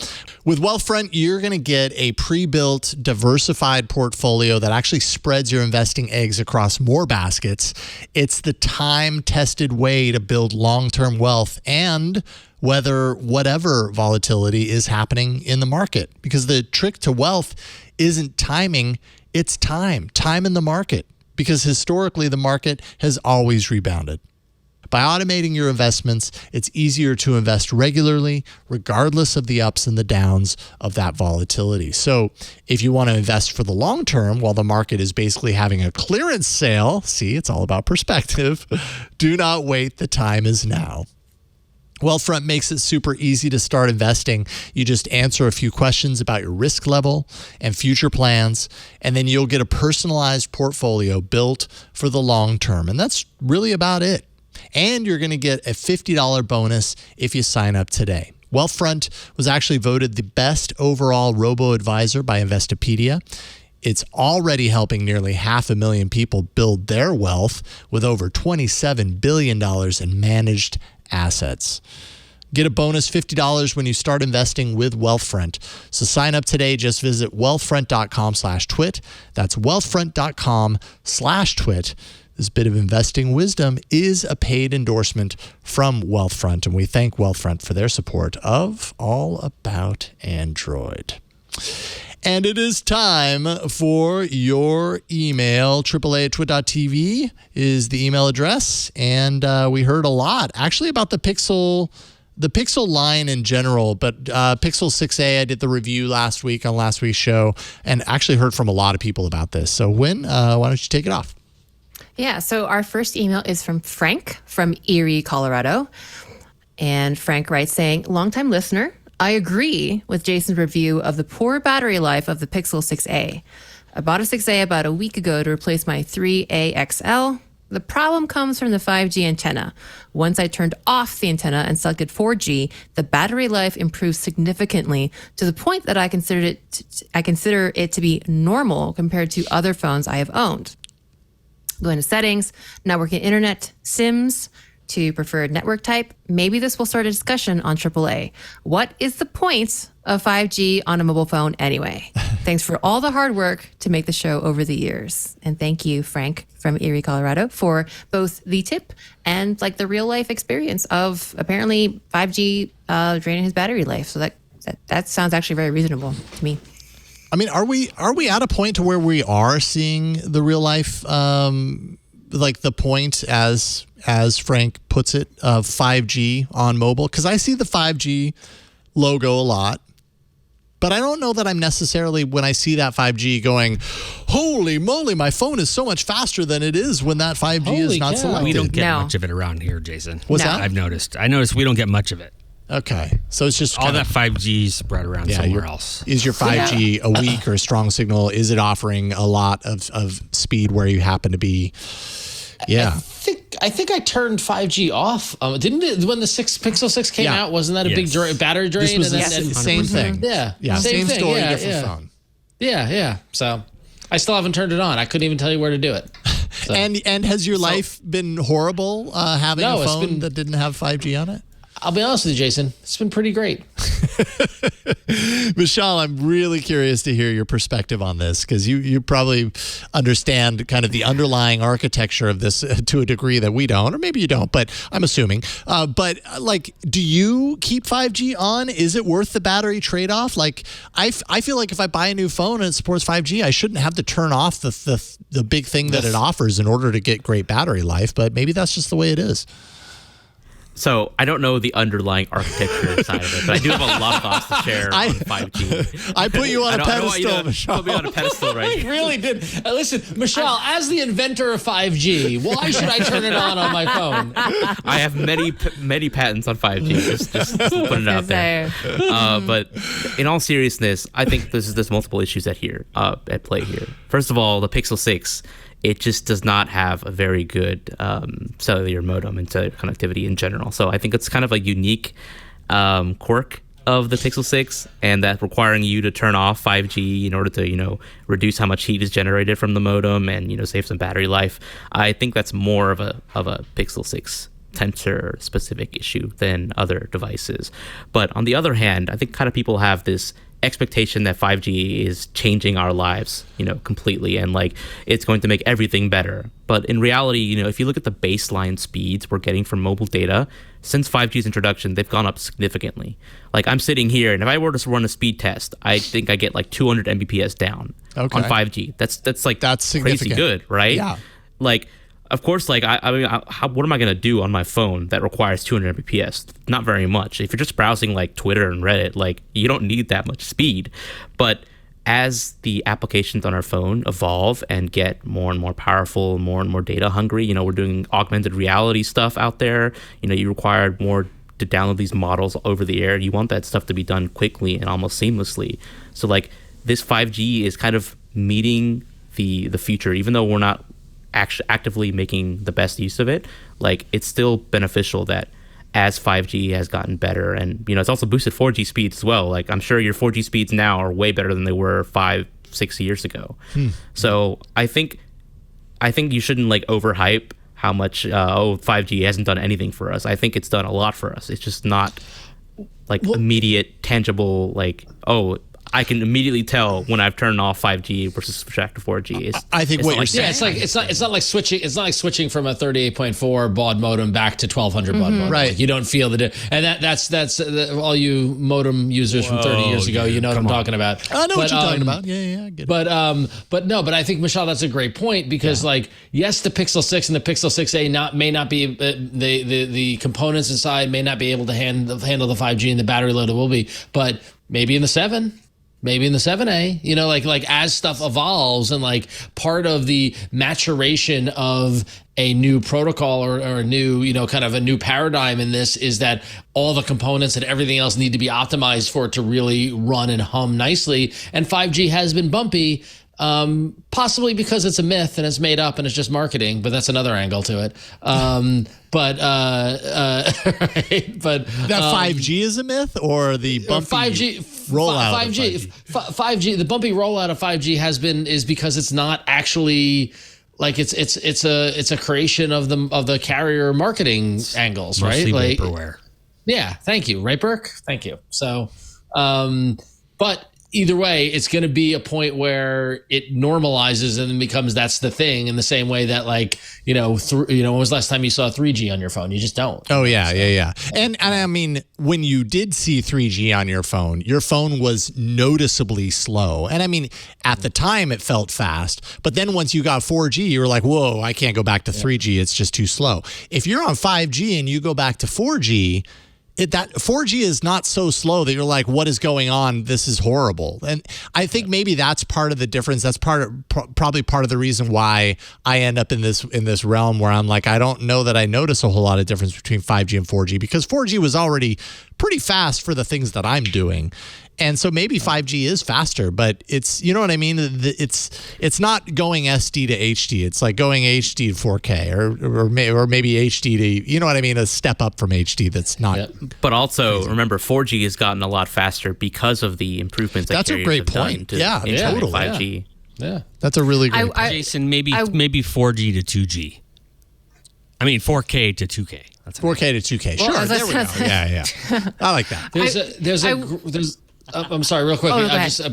With Wealthfront, you're going to get a pre-built, diversified portfolio that actually spreads your investing eggs across more baskets. It's the time-tested way to build long-term wealth and whether whatever volatility is happening in the market. Because the trick to wealth isn't timing, it's time in the market. Because historically, the market has always rebounded. By automating your investments, it's easier to invest regularly, regardless of the ups and the downs of that volatility. So if you want to invest for the long term, while the market is basically having a clearance sale, see, it's all about perspective, do not wait, the time is now. Wealthfront makes it super easy to start investing. You just answer a few questions about your risk level and future plans, and then you'll get a personalized portfolio built for the long term. And that's really about it. And you're going to get a $50 bonus if you sign up today. Wealthfront was actually voted the best overall robo-advisor by Investopedia. It's already helping nearly 500,000 people build their wealth with over $27 billion in managed assets. Get a bonus $50 when you start investing with Wealthfront. So sign up today. Just visit wealthfront.com/twit. That's wealthfront.com/twit. This bit of investing wisdom is a paid endorsement from Wealthfront, and we thank Wealthfront for their support of All About Android. And it is time for your email. AAA@twit.tv is the email address. And we heard a lot, actually, about the Pixel line in general. But Pixel 6a, I did the review last week on last week's show and actually heard from a lot of people about this. So, Wynn, why don't you take it off? Yeah, so our first email is from Frank from Erie, Colorado. And Frank writes saying, longtime listener, I agree with Jason's review of the poor battery life of the Pixel 6a. I bought a 6a about a week ago to replace my 3a XL. The problem comes from the 5G antenna. Once I turned off the antenna and selected 4G, the battery life improved significantly to the point that I consider it to be normal compared to other phones I have owned. Go into settings, networking internet, SIMs, to preferred network type. Maybe this will start a discussion on AAA. What is the point of 5G on a mobile phone anyway? Thanks for all the hard work to make the show over the years. And thank you, Frank from Erie, Colorado, for both the tip and like the real life experience of apparently 5G draining his battery life. So that sounds actually very reasonable to me. I mean, are we at a point to where we are seeing the real life, like the point as Frank puts it, of 5G on mobile? Because I see the 5G logo a lot. But I don't know that I'm necessarily, when I see that 5G, going, holy moly, my phone is so much faster than it is when that 5G is not selected. We don't get much of it around here, Jason. What's that? I noticed we don't get much of it. Okay. So it's just all that 5G spread around somewhere else. Is your 5G a weak or a strong signal? Is it offering a lot of speed where you happen to be? Yeah. I think I turned 5G off. Didn't it when the Pixel 6 came out? Wasn't that a big battery drain? This was the same thing. Yeah. Same thing. story, different phone. Yeah. So I still haven't turned it on. I couldn't even tell you where to do it. So. And has your life been horrible having a phone that didn't have 5G on it? I'll be honest with you, Jason. It's been pretty great. Michelle, I'm really curious to hear your perspective on this because you probably understand kind of the underlying architecture of this to a degree that we don't, or maybe you don't, but I'm assuming. But like, do you keep 5G on? Is it worth the battery trade-off? Like, I feel like if I buy a new phone and it supports 5G, I shouldn't have to turn off the big thing that it offers in order to get great battery life, but maybe that's just the way it is. So I don't know the underlying architecture side of it, but I do have a lot of thoughts to share on 5G. I put you on a pedestal, Michelle. Put me on a pedestal, right? I really did. Listen, Michelle, as the inventor of 5G, why should I turn it on my phone? I have many patents on 5G. Just putting it out there. But in all seriousness, I think there's multiple issues at play here. First of all, the Pixel 6. It just does not have a very good cellular modem and cellular connectivity in general. So I think it's kind of a unique quirk of the Pixel 6, and that requiring you to turn off 5G in order to, reduce how much heat is generated from the modem and, save some battery life. I think that's more of a Pixel 6 Tensor specific issue than other devices. But on the other hand, I think kind of people have this expectation that 5G is changing our lives, completely, and like it's going to make everything better. But in reality, if you look at the baseline speeds we're getting from mobile data since 5G's introduction, they've gone up significantly. Like I'm sitting here, and if I were to run a speed test, I think I get like 200 Mbps down on 5G. That's crazy good, right? Yeah. Like, of course, like what am I going to do on my phone that requires 200 Mbps? Not very much. If you're just browsing like Twitter and Reddit, like you don't need that much speed. But as the applications on our phone evolve and get more and more powerful, more and more data hungry, we're doing augmented reality stuff out there. You require more to download these models over the air. You want that stuff to be done quickly and almost seamlessly. So like this 5G is kind of meeting the future, even though we're not actively making the best use of it. Like it's still beneficial that as 5G has gotten better, and it's also boosted 4G speeds as well. Like I'm sure your 4G speeds now are way better than they were 5-6 years ago. So I think you shouldn't like overhype how much 5G hasn't done anything for us. I think it's done a lot for us. It's just not like immediate tangible, like, I can immediately tell when I've turned off 5G versus back to 4G. I think what you're saying. Yeah, it's not like switching. It's not like switching from a 38.4 baud modem back to 1200 baud modem. Right. Like you don't feel the and that's all you modem users from 30 years ago. You know what I'm talking about. I know what you're talking about. Yeah, I get it. But I think Michelle, that's a great point because like yes, the Pixel 6 and the Pixel 6a may not be the components inside may not be able to handle the 5G and the battery load it will be, but maybe in the 7. Maybe in the 7A, like as stuff evolves and like part of the maturation of a new protocol or a new, kind of a new paradigm in this is that all the components and everything else need to be optimized for it to really run and hum nicely. And 5G has been bumpy, possibly because it's a myth and it's made up and it's just marketing, but that's another angle to it. But that 5G is a myth, or the bumpy 5G rollout. 5G, the bumpy rollout of 5G is because it's not actually like it's a creation of the carrier marketing angles, right? Mostly like vaporware. Yeah, thank you, right, Burke? Thank you. So, but either way, it's going to be a point where it normalizes and then becomes that's the thing in the same way that like, when was the last time you saw 3G on your phone? You just don't. Oh, yeah, yeah. And I mean, when you did see 3G on your phone was noticeably slow. And I mean, at the time it felt fast, but then once you got 4G, you were like, whoa, I can't go back to 3G. It's just too slow. If you're on 5G and you go back to 4G, that 4G is not so slow that you're like, what is going on? This is horrible. And I think maybe that's part of the difference. That's probably part of the reason why I end up in this realm where I'm like, I don't know that I notice a whole lot of difference between 5G and 4G, because 4G was already pretty fast for the things that I'm doing. And so maybe 5G is faster, but it's, you know what I mean? It's not going SD to HD. It's like going HD to 4K or maybe HD to, you know what I mean? A step up from HD that's not. Yep. But also, remember, 4G has gotten a lot faster because of the improvements that that's a great point. Yeah, totally. 5G. Yeah. That's a really great point. Jason, maybe 4G to 2G. I mean, 4K to 2K. That's 4K to 2K. Sure, there we go. Yeah. I like that. I'm sorry, real quick.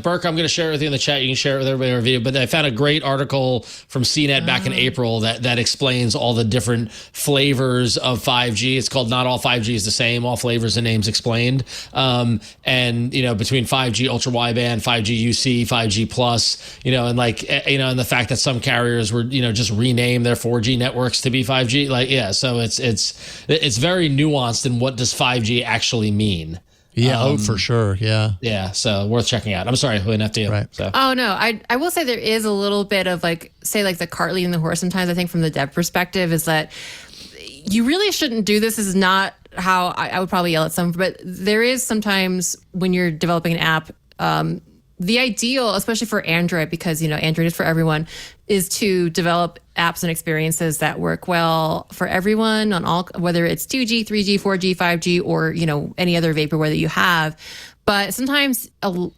Burke, I'm going to share it with you in the chat. You can share it with everybody in our video. But I found a great article from CNET back in April that explains all the different flavors of 5G. It's called "Not All 5G is the Same: All Flavors and Names Explained." And between 5G ultra wideband, 5G UC, 5G plus, and and the fact that some carriers were just rename their 4G networks to be 5G. So it's very nuanced in what does 5G actually mean. Yeah, for sure. Yeah. Yeah, so worth checking out. I'm sorry, went after you. Right. So. Oh, no. I will say there is a little bit of the cart leading the horse sometimes, I think, from the dev perspective, is that you really shouldn't do this. This is not how I would probably yell at some, but there is sometimes when you're developing an app, the ideal, especially for Android, because, Android is for everyone, is to develop apps and experiences that work well for everyone on all, whether it's 2G, 3G, 4G, 5G, or, any other vaporware that you have. But sometimes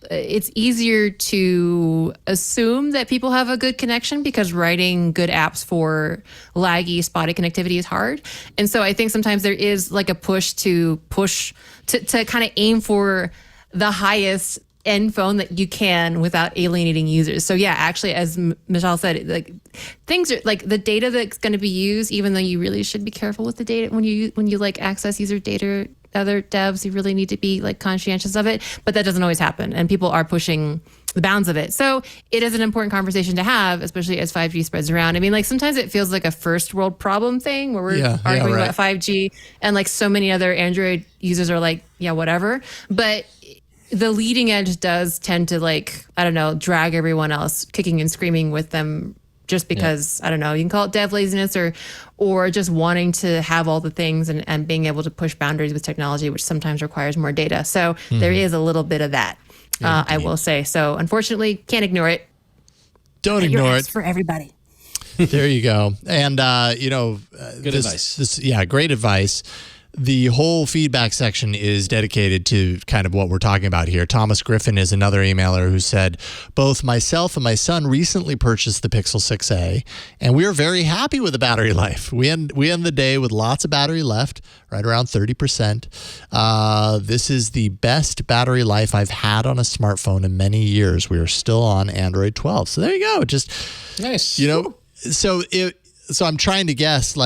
it's easier to assume that people have a good connection because writing good apps for laggy, spotty connectivity is hard. And so I think sometimes there is a push to kind of aim for the highest end phone that you can without alienating users. So yeah, actually, as Michelle said, things are the data that's going to be used, even though you really should be careful with the data when you access user data, other devs, you really need to be conscientious of it, but that doesn't always happen. And people are pushing the bounds of it. So it is an important conversation to have, especially as 5G spreads around. I mean, sometimes it feels like a first world problem thing where we're arguing about 5G and so many other Android users are whatever. But the leading edge does tend to drag everyone else kicking and screaming with them just because, I don't know, you can call it dev laziness or just wanting to have all the things and being able to push boundaries with technology, which sometimes requires more data. So there is a little bit of that, I will say. So unfortunately, can't ignore it. Don't ignore it. For everybody. There you go. And, good advice. Great advice. The whole feedback section is dedicated to kind of what we're talking about here. Thomas Griffin is another emailer who said, both myself and my son recently purchased the Pixel 6a, and we are very happy with the battery life. We end the day with lots of battery left, right around 30%. This is the best battery life I've had on a smartphone in many years. We are still on Android 12. So there you go. Just nice. So I'm trying to guess,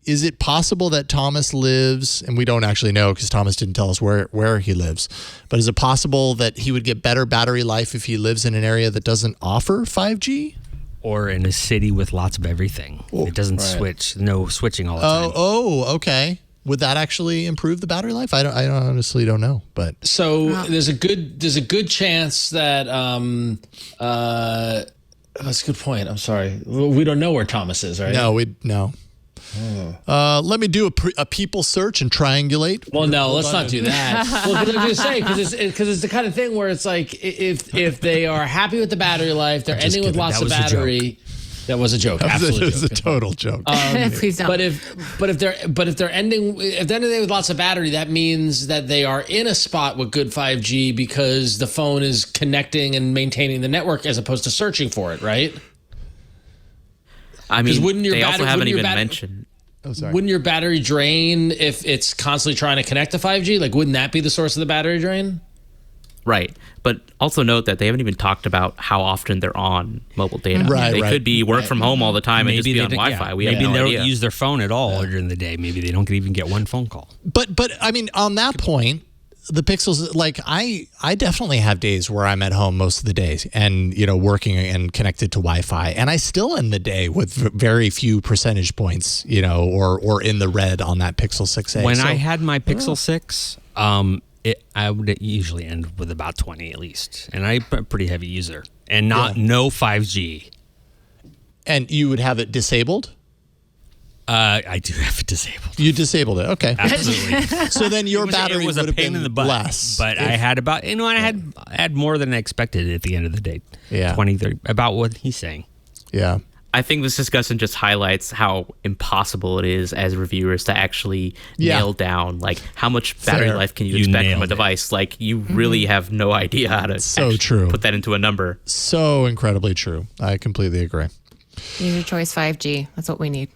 is it possible that Thomas lives, and we don't actually know because Thomas didn't tell us where he lives, but is it possible that he would get better battery life if he lives in an area that doesn't offer 5G? Or in a city with lots of everything. It doesn't switch, no switching all the time. Oh, okay. Would that actually improve the battery life? I honestly don't know, but there's a good chance that that's a good point. I'm sorry. We don't know where Thomas is, right? No. Let me do a people search and triangulate. Well, no, let's not do that. Well, I was going to say, because it's the kind of thing where it's if they are happy with the battery life, they're ending with lots of battery. That was a joke. Absolutely, it was a total joke. Please don't. But if they're ending with lots of battery, that means that they are in a spot with good 5G because the phone is connecting and maintaining the network as opposed to searching for it, right? I mean, they also haven't even mentioned. Oh, sorry. Wouldn't your battery drain if it's constantly trying to connect to 5G? Wouldn't that be the source of the battery drain? Right. But also note that they haven't even talked about how often they're on mobile data. Right, they could be work from home all the time and just be on Wi-Fi. Maybe they don't use their phone at all during the day. Maybe they don't even get one phone call. But I mean, on that point, the Pixels, I definitely have days where I'm at home most of the days and, working and connected to Wi-Fi. And I still end the day with very few percentage points, or in the red on that Pixel 6a. When I had my Pixel 6, I would usually end with about 20 at least, and I'm a pretty heavy user, and no 5G. And you would have it disabled? I do have it disabled. You disabled it, okay. Absolutely. So then your battery was would a have pain been in the butt, less. but I had about I had more than I expected at the end of the day. Yeah. 20, 30, about what he's saying. Yeah. I think this discussion just highlights how impossible it is as reviewers to actually nail down like how much battery Fair. life can you You expect from a nailed it. device. Like you really have no idea how to So true. put that into a number. So incredibly true. I completely agree. User choice 5G. That's what we need.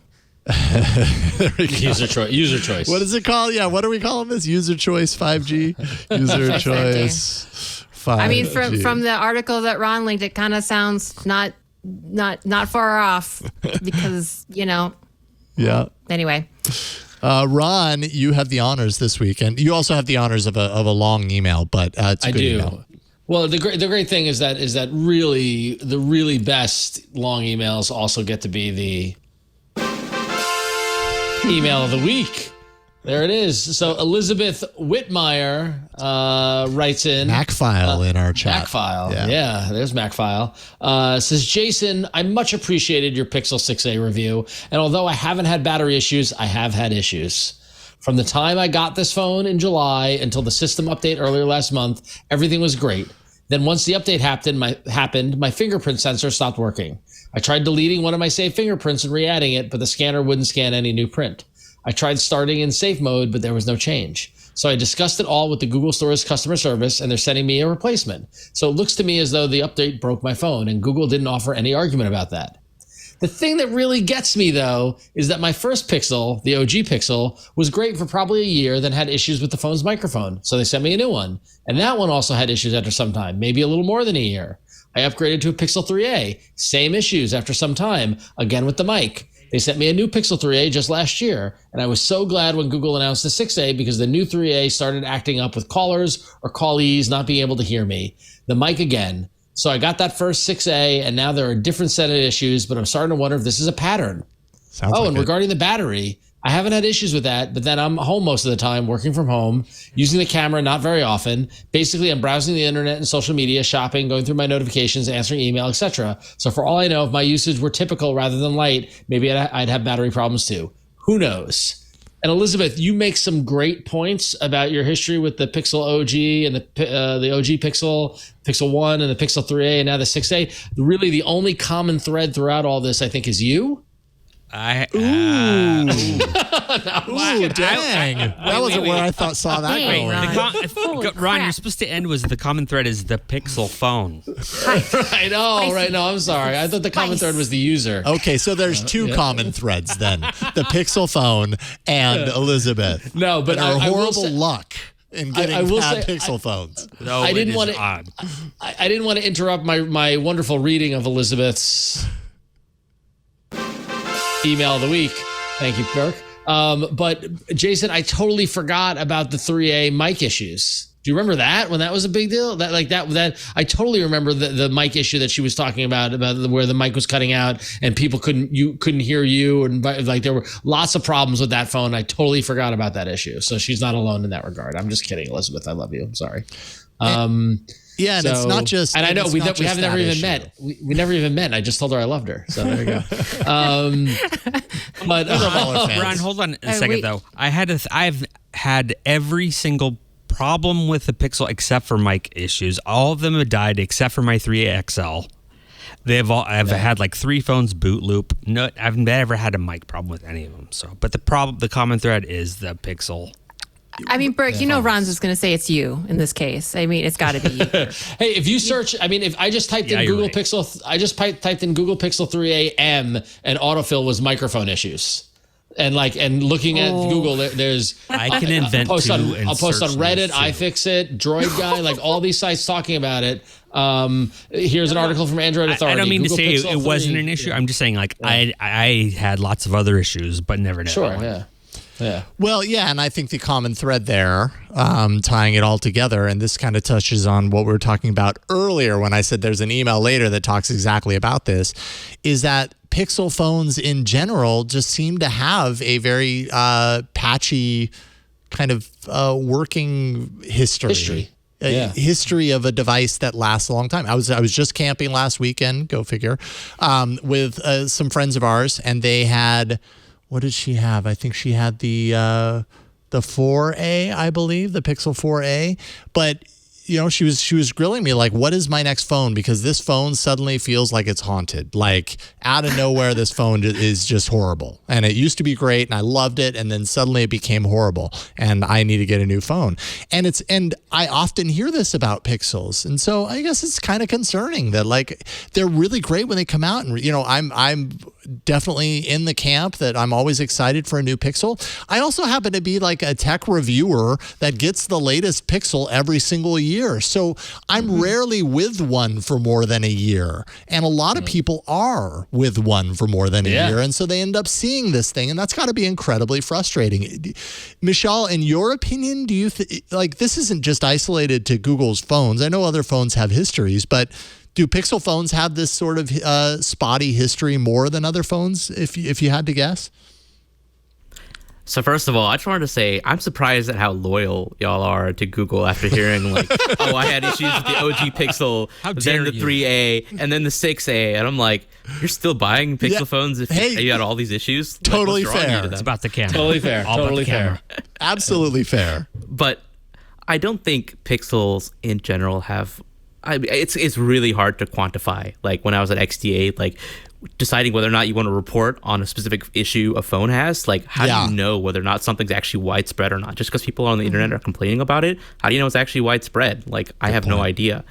User choice. What is it called? Yeah, what are we calling this? User choice 5G? User choice 5G. I mean, from the article that Ron linked, it kind of sounds not far off because, Yeah. anyway. Ron, you have the honors this week, and you also have the honors of a long email, but it's a I good do. email. Well, the great thing is that really the really best long emails also get to be the email of the week. There it is. So Elizabeth Whitmire writes in Macfile in our chat. Macfile. Yeah, there's Macfile. Says, Jason, I much appreciated your Pixel 6a review. And although I haven't had battery issues, I have had issues. From the time I got this phone in July until the system update earlier last month, everything was great. Then once the update happened, my fingerprint sensor stopped working. I tried deleting one of my saved fingerprints and re-adding it, but the scanner wouldn't scan any new print. I tried starting in safe mode, but there was no change. So I discussed it all with the Google Store's customer service, and they're sending me a replacement. So it looks to me as though the update broke my phone, and Google didn't offer any argument about that. The thing that really gets me, though, is that my first Pixel, the OG Pixel, was great for probably a year, then had issues with the phone's microphone. So they sent me a new one. And that one also had issues after some time, maybe a little more than a year. I upgraded to a Pixel 3a. Same issues after some time, again with the mic. They sent me a new Pixel 3a just last year, and I was so glad when Google announced the 6a because the new 3a started acting up with callers or callees not being able to hear me. The mic again. So I got that first 6a, and now there are a different set of issues, but I'm starting to wonder if this is a pattern. And regarding the battery, I haven't had issues with that, but then I'm home most of the time, working from home, using the camera not very often. Basically, I'm browsing the internet and social media, shopping, going through my notifications, answering email, etc. So for all I know, if my usage were typical rather than light, maybe I'd have battery problems too. Who knows? And Elizabeth, you make some great points about your history with the Pixel OG and the OG Pixel, Pixel 1 and the Pixel 3a and now the 6a. Really, the only common thread throughout all this, I think, is you. Ooh, dang. That wasn't where I saw that going. Ron, you're supposed to end with the common thread is the Pixel phone. Right. Oh, right. No, I'm sorry. I thought the common thread was the user. Okay, so there's two common threads then. The Pixel phone and Elizabeth. No, but and our I will horrible say- luck in getting bad Pixel phones. No, I didn't want odd. I didn't want to interrupt my wonderful reading of Elizabeth's email of the week. Thank you, Kirk. But Jason, I totally forgot about the 3A mic issues. Do you remember that when that was a big deal? That I totally remember the mic issue that she was talking about where the mic was cutting out and people couldn't hear you, and like there were lots of problems with that phone. I totally forgot about that issue. So she's not alone in that regard. I'm just kidding, Elizabeth. I love you. I'm sorry. Yeah, and it's not just. And I know we haven't never even issue. met. We never even met. And I just told her I loved her. So there you go. But Ron, hold on a second though. I've had every single problem with the Pixel except for mic issues. All of them have died except for my 3A XL. I've had like 3 phones boot loop. No, I've never had a mic problem with any of them. So, but the common thread is the Pixel. I mean, Burke, Ron's just going to say it's you in this case. I mean, it's got to be you. Hey, if you search, I mean, if I just typed in Google Pixel, I just typed in Google Pixel 3a M, and autofill was microphone issues. And looking at Google, there's I can invent I'll post on Reddit, iFixit, Droid Guy, like all these sites talking about it. Here's an article from Android Authority. I don't mean Google to say Pixel it 3, wasn't an issue. I'm just saying I had lots of other issues, but never had one. Yeah. Yeah. Well, yeah, and I think the common thread there, tying it all together, and this kind of touches on what we were talking about earlier when I said there's an email later that talks exactly about this, is that Pixel phones in general just seem to have a very patchy kind of working history. History of a device that lasts a long time. I was just camping last weekend, go figure, with some friends of ours, and they had, what did she have? I think she had the 4A, I believe, the Pixel 4A, but she was grilling me like, what is my next phone? Because this phone suddenly feels like it's haunted. Like out of nowhere, this phone is just horrible. And it used to be great and I loved it. And then suddenly it became horrible and I need to get a new phone. And I often hear this about Pixels. And so I guess it's kind of concerning that like they're really great when they come out. And, I'm definitely in the camp that I'm always excited for a new Pixel. I also happen to be like a tech reviewer that gets the latest Pixel every single year. So I'm rarely with one for more than a year. And a lot of people are with one for more than a year. And so they end up seeing this thing. And that's got to be incredibly frustrating. Michelle, in your opinion, do you like this isn't just isolated to Google's phones? I know other phones have histories, but do Pixel phones have this sort of spotty history more than other phones, if you had to guess? So first of all, I just wanted to say I'm surprised at how loyal y'all are to Google after hearing like, oh, I had issues with the OG Pixel, then the 3A, and then the 6A, and I'm like, you're still buying Pixel phones if you had all these issues? Totally fair. It's about the camera. Totally fair. Totally fair. Absolutely fair. But I don't think Pixels in general have. It's really hard to quantify. Like when I was at XDA, like deciding whether or not you want to report on a specific issue a phone has, like how do you know whether or not something's actually widespread or not? Just because people on the internet are complaining about it, how do you know it's actually widespread? Like I have no idea.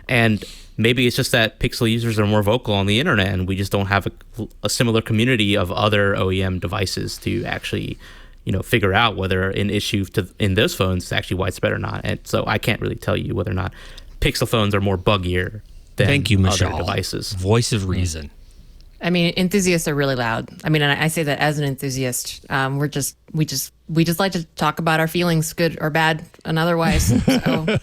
And maybe it's just that Pixel users are more vocal on the internet and we just don't have a similar community of other OEM devices to actually figure out whether an issue in those phones is actually widespread or not. And so I can't really tell you whether or not Pixel phones are more buggier than other devices. Voice of reason. I mean, enthusiasts are really loud. I mean, and I say that as an enthusiast. We just like to talk about our feelings, good or bad, and otherwise. So,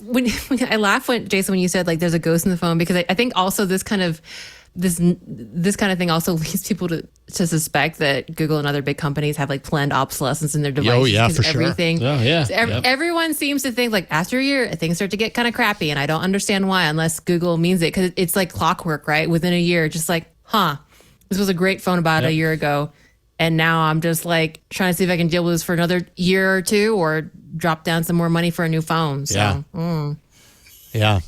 when I laugh when Jason, when you said like there's a ghost in the phone, because I think also this kind of thing also leads people to suspect that Google and other big companies have like planned obsolescence in their devices. Oh yeah, for sure. Everyone seems to think like after a year things start to get kind of crappy, and I don't understand why unless Google means it, because it's like clockwork, right? Within a year, just like, this was a great phone about a year ago, and now I'm just like trying to see if I can deal with this for another year or two, or drop down some more money for a new phone. So, yeah.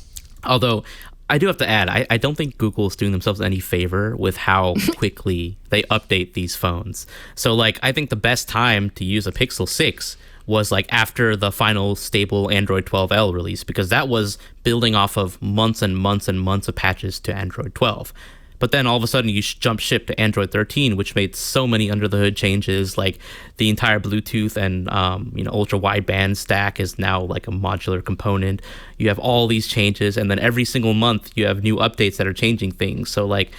Although I do have to add, I don't think Google is doing themselves any favor with how quickly they update these phones. So like, I think the best time to use a Pixel 6 was like after the final stable Android 12L release, because that was building off of months and months and months of patches to Android 12. But then all of a sudden you jump ship to Android 13, which made so many under the hood changes, like the entire Bluetooth and ultra wideband stack is now like a modular component. You have all these changes, and then every single month you have new updates that are changing things. So like,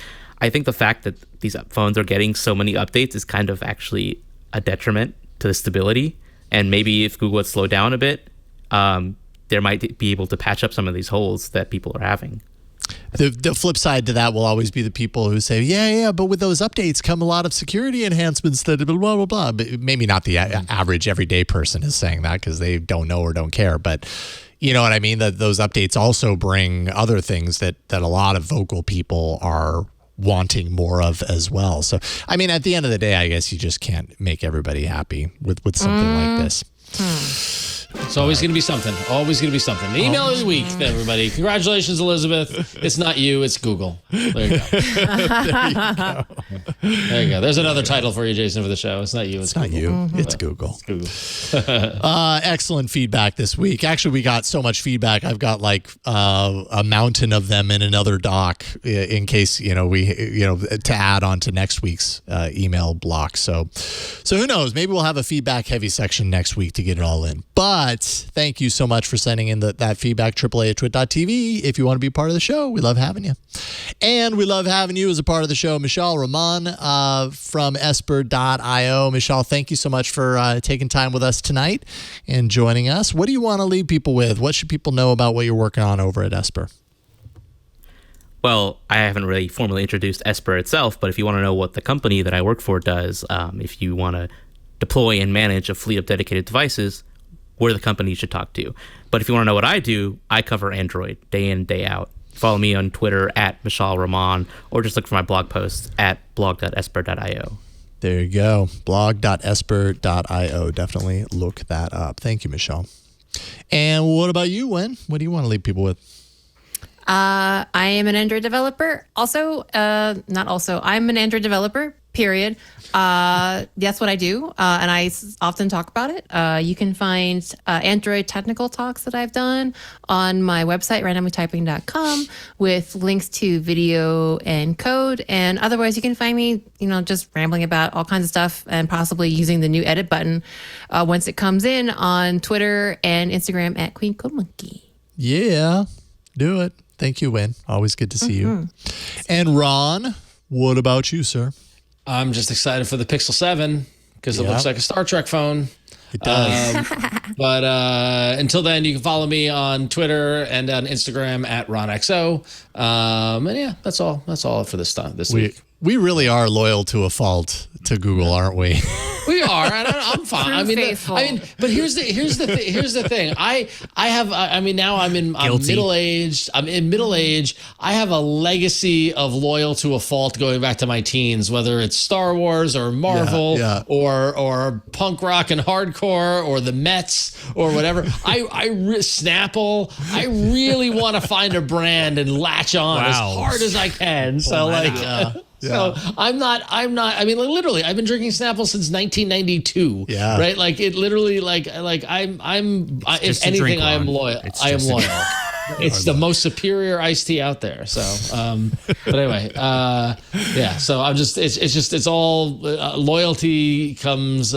I think the fact that these phones are getting so many updates is kind of actually a detriment to the stability. And maybe if Google had slowed down a bit, there might be able to patch up some of these holes that people are having. The flip side to that will always be the people who say, but with those updates come a lot of security enhancements that blah, blah, blah. But maybe not the average everyday person is saying that because they don't know or don't care. But you know what I mean? That those updates also bring other things that a lot of vocal people are wanting more of as well. So, I mean, at the end of the day, I guess you just can't make everybody happy with something like this. It's always going to be something. Always going to be something. The email of the week, everybody. Congratulations, Elizabeth. It's not you, it's Google. There you go. There you go. There's another title for you, Jason, for the show. It's not you, it's not Google. you. It's Google. It's Google. Excellent feedback this week. Actually, we got so much feedback. I've got like a mountain of them in another doc in case, to add on to next week's email block. So who knows? Maybe we'll have a feedback heavy section next week to get it all in. But thank you so much for sending in that feedback, AAA@twit.tv. If you want to be part of the show, we love having you. And we love having you as a part of the show, Michelle Rahman from Esper.io. Michelle, thank you so much for taking time with us tonight and joining us. What do you want to leave people with? What should people know about what you're working on over at Esper? Well, I haven't really formally introduced Esper itself, but if you want to know what the company that I work for does, if you want to deploy and manage a fleet of dedicated devices, we're the company you should talk to. But if you want to know what I do, I cover Android day in, day out. Follow me on Twitter at Mishal Rahman, or just look for my blog posts at blog.esper.io. There you go. blog.esper.io. Definitely look that up. Thank you, Michelle. And what about you, Wen? What do you want to leave people with? I am an Android developer. I'm an Android developer, period. That's what I do. And I often talk about it. You can find Android technical talks that I've done on my website, randomlytyping.com, with links to video and code. And otherwise, you can find me, just rambling about all kinds of stuff and possibly using the new edit button once it comes in on Twitter and Instagram at Queen Code Monkey. Yeah, do it. Thank you, Wen. Always good to see you. And Ron, what about you, sir? I'm just excited for the Pixel 7 because it looks like a Star Trek phone. It does. But until then, you can follow me on Twitter and on Instagram at RonXO. And yeah, that's all. That's all for this week. We really are loyal to a fault to Google, aren't we? We are, and I'm fine. But here's the thing. Now I'm middle aged. I'm in middle age. I have a legacy of loyal to a fault going back to my teens, whether it's Star Wars or Marvel or punk rock and hardcore or the Mets or whatever. Snapple. I really want to find a brand and latch on as hard as I can. So So I'm not, literally, I've been drinking Snapple since 1992. Yeah. Right. Like it literally, if anything, I am loyal. I am loyal. It's the most superior iced tea out there. So, but anyway, so I'm just, it's all loyalty comes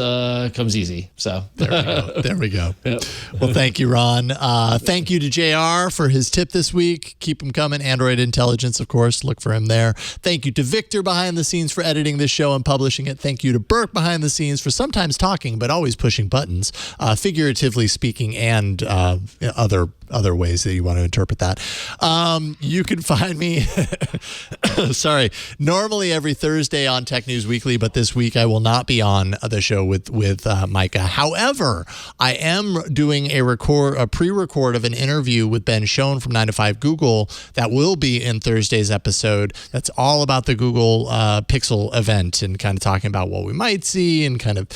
easy. So there we go. Yep. Well, thank you, Ron. Thank you to JR for his tip this week. Keep him coming. Android Intelligence, of course. Look for him there. Thank you to Victor behind the scenes for editing this show and publishing it. Thank you to Burke behind the scenes for sometimes talking, but always pushing buttons, figuratively speaking, and other ways that you want to interpret that. You can find me, normally every Thursday on Tech News Weekly, but this week I will not be on the show with Micah. However, I am doing a pre-record of an interview with Ben Schoen from 9 to 5 Google that will be in Thursday's episode. That's all about the Google Pixel event and kind of talking about what we might see and kind of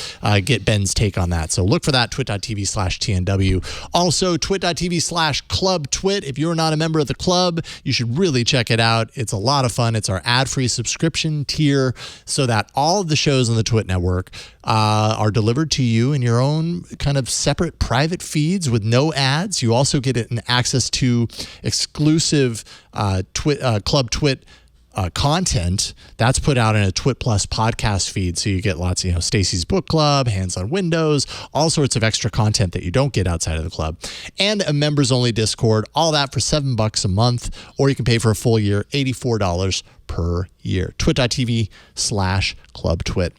get Ben's take on that. So look for that, twit.tv/TNW. Also, twit.tv/clubtwit. If you're not a member of the club, you should really check it out. It's a lot of fun. It's our ad-free subscription tier so that all of the shows on the Twit network are delivered to you in your own kind of separate private feeds with no ads. You also get access to exclusive Club Twit content that's put out in a Twit Plus podcast feed. So you get lots of, Stacy's Book Club, Hands on Windows, all sorts of extra content that you don't get outside of the club, and a members only Discord, all that for $7 a month, or you can pay for a full year, $84 per year. twit.tv/clubtwit.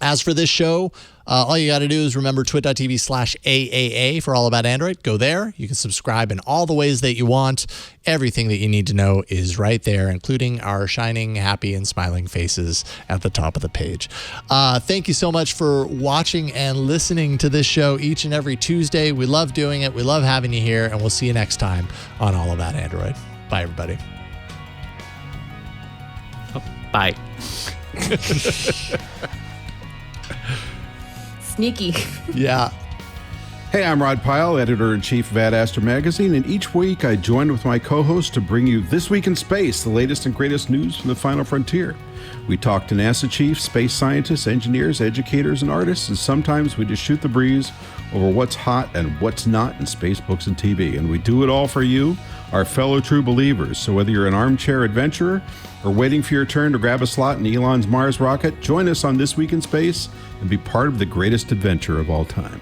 As for this show, all you got to do is remember twit.tv/AAA for all about Android. Go there. You can subscribe in all the ways that you want. Everything that you need to know is right there, including our shining, happy, and smiling faces at the top of the page. Thank you so much for watching and listening to this show each and every Tuesday. We love doing it. We love having you here, and we'll see you next time on All About Android. Bye, everybody. Bye. Sneaky. Yeah. Hey, I'm Rod Pyle, editor-in-chief of Ad Astra Magazine, and each week I join with my co-host to bring you This Week in Space, the latest and greatest news from the final frontier. We talk to NASA chiefs, space scientists, engineers, educators, and artists, and sometimes we just shoot the breeze over what's hot and what's not in space, books, and TV. And we do it all for you, our fellow true believers. So whether you're an armchair adventurer or waiting for your turn to grab a slot in Elon's Mars rocket, join us on This Week in Space and be part of the greatest adventure of all time.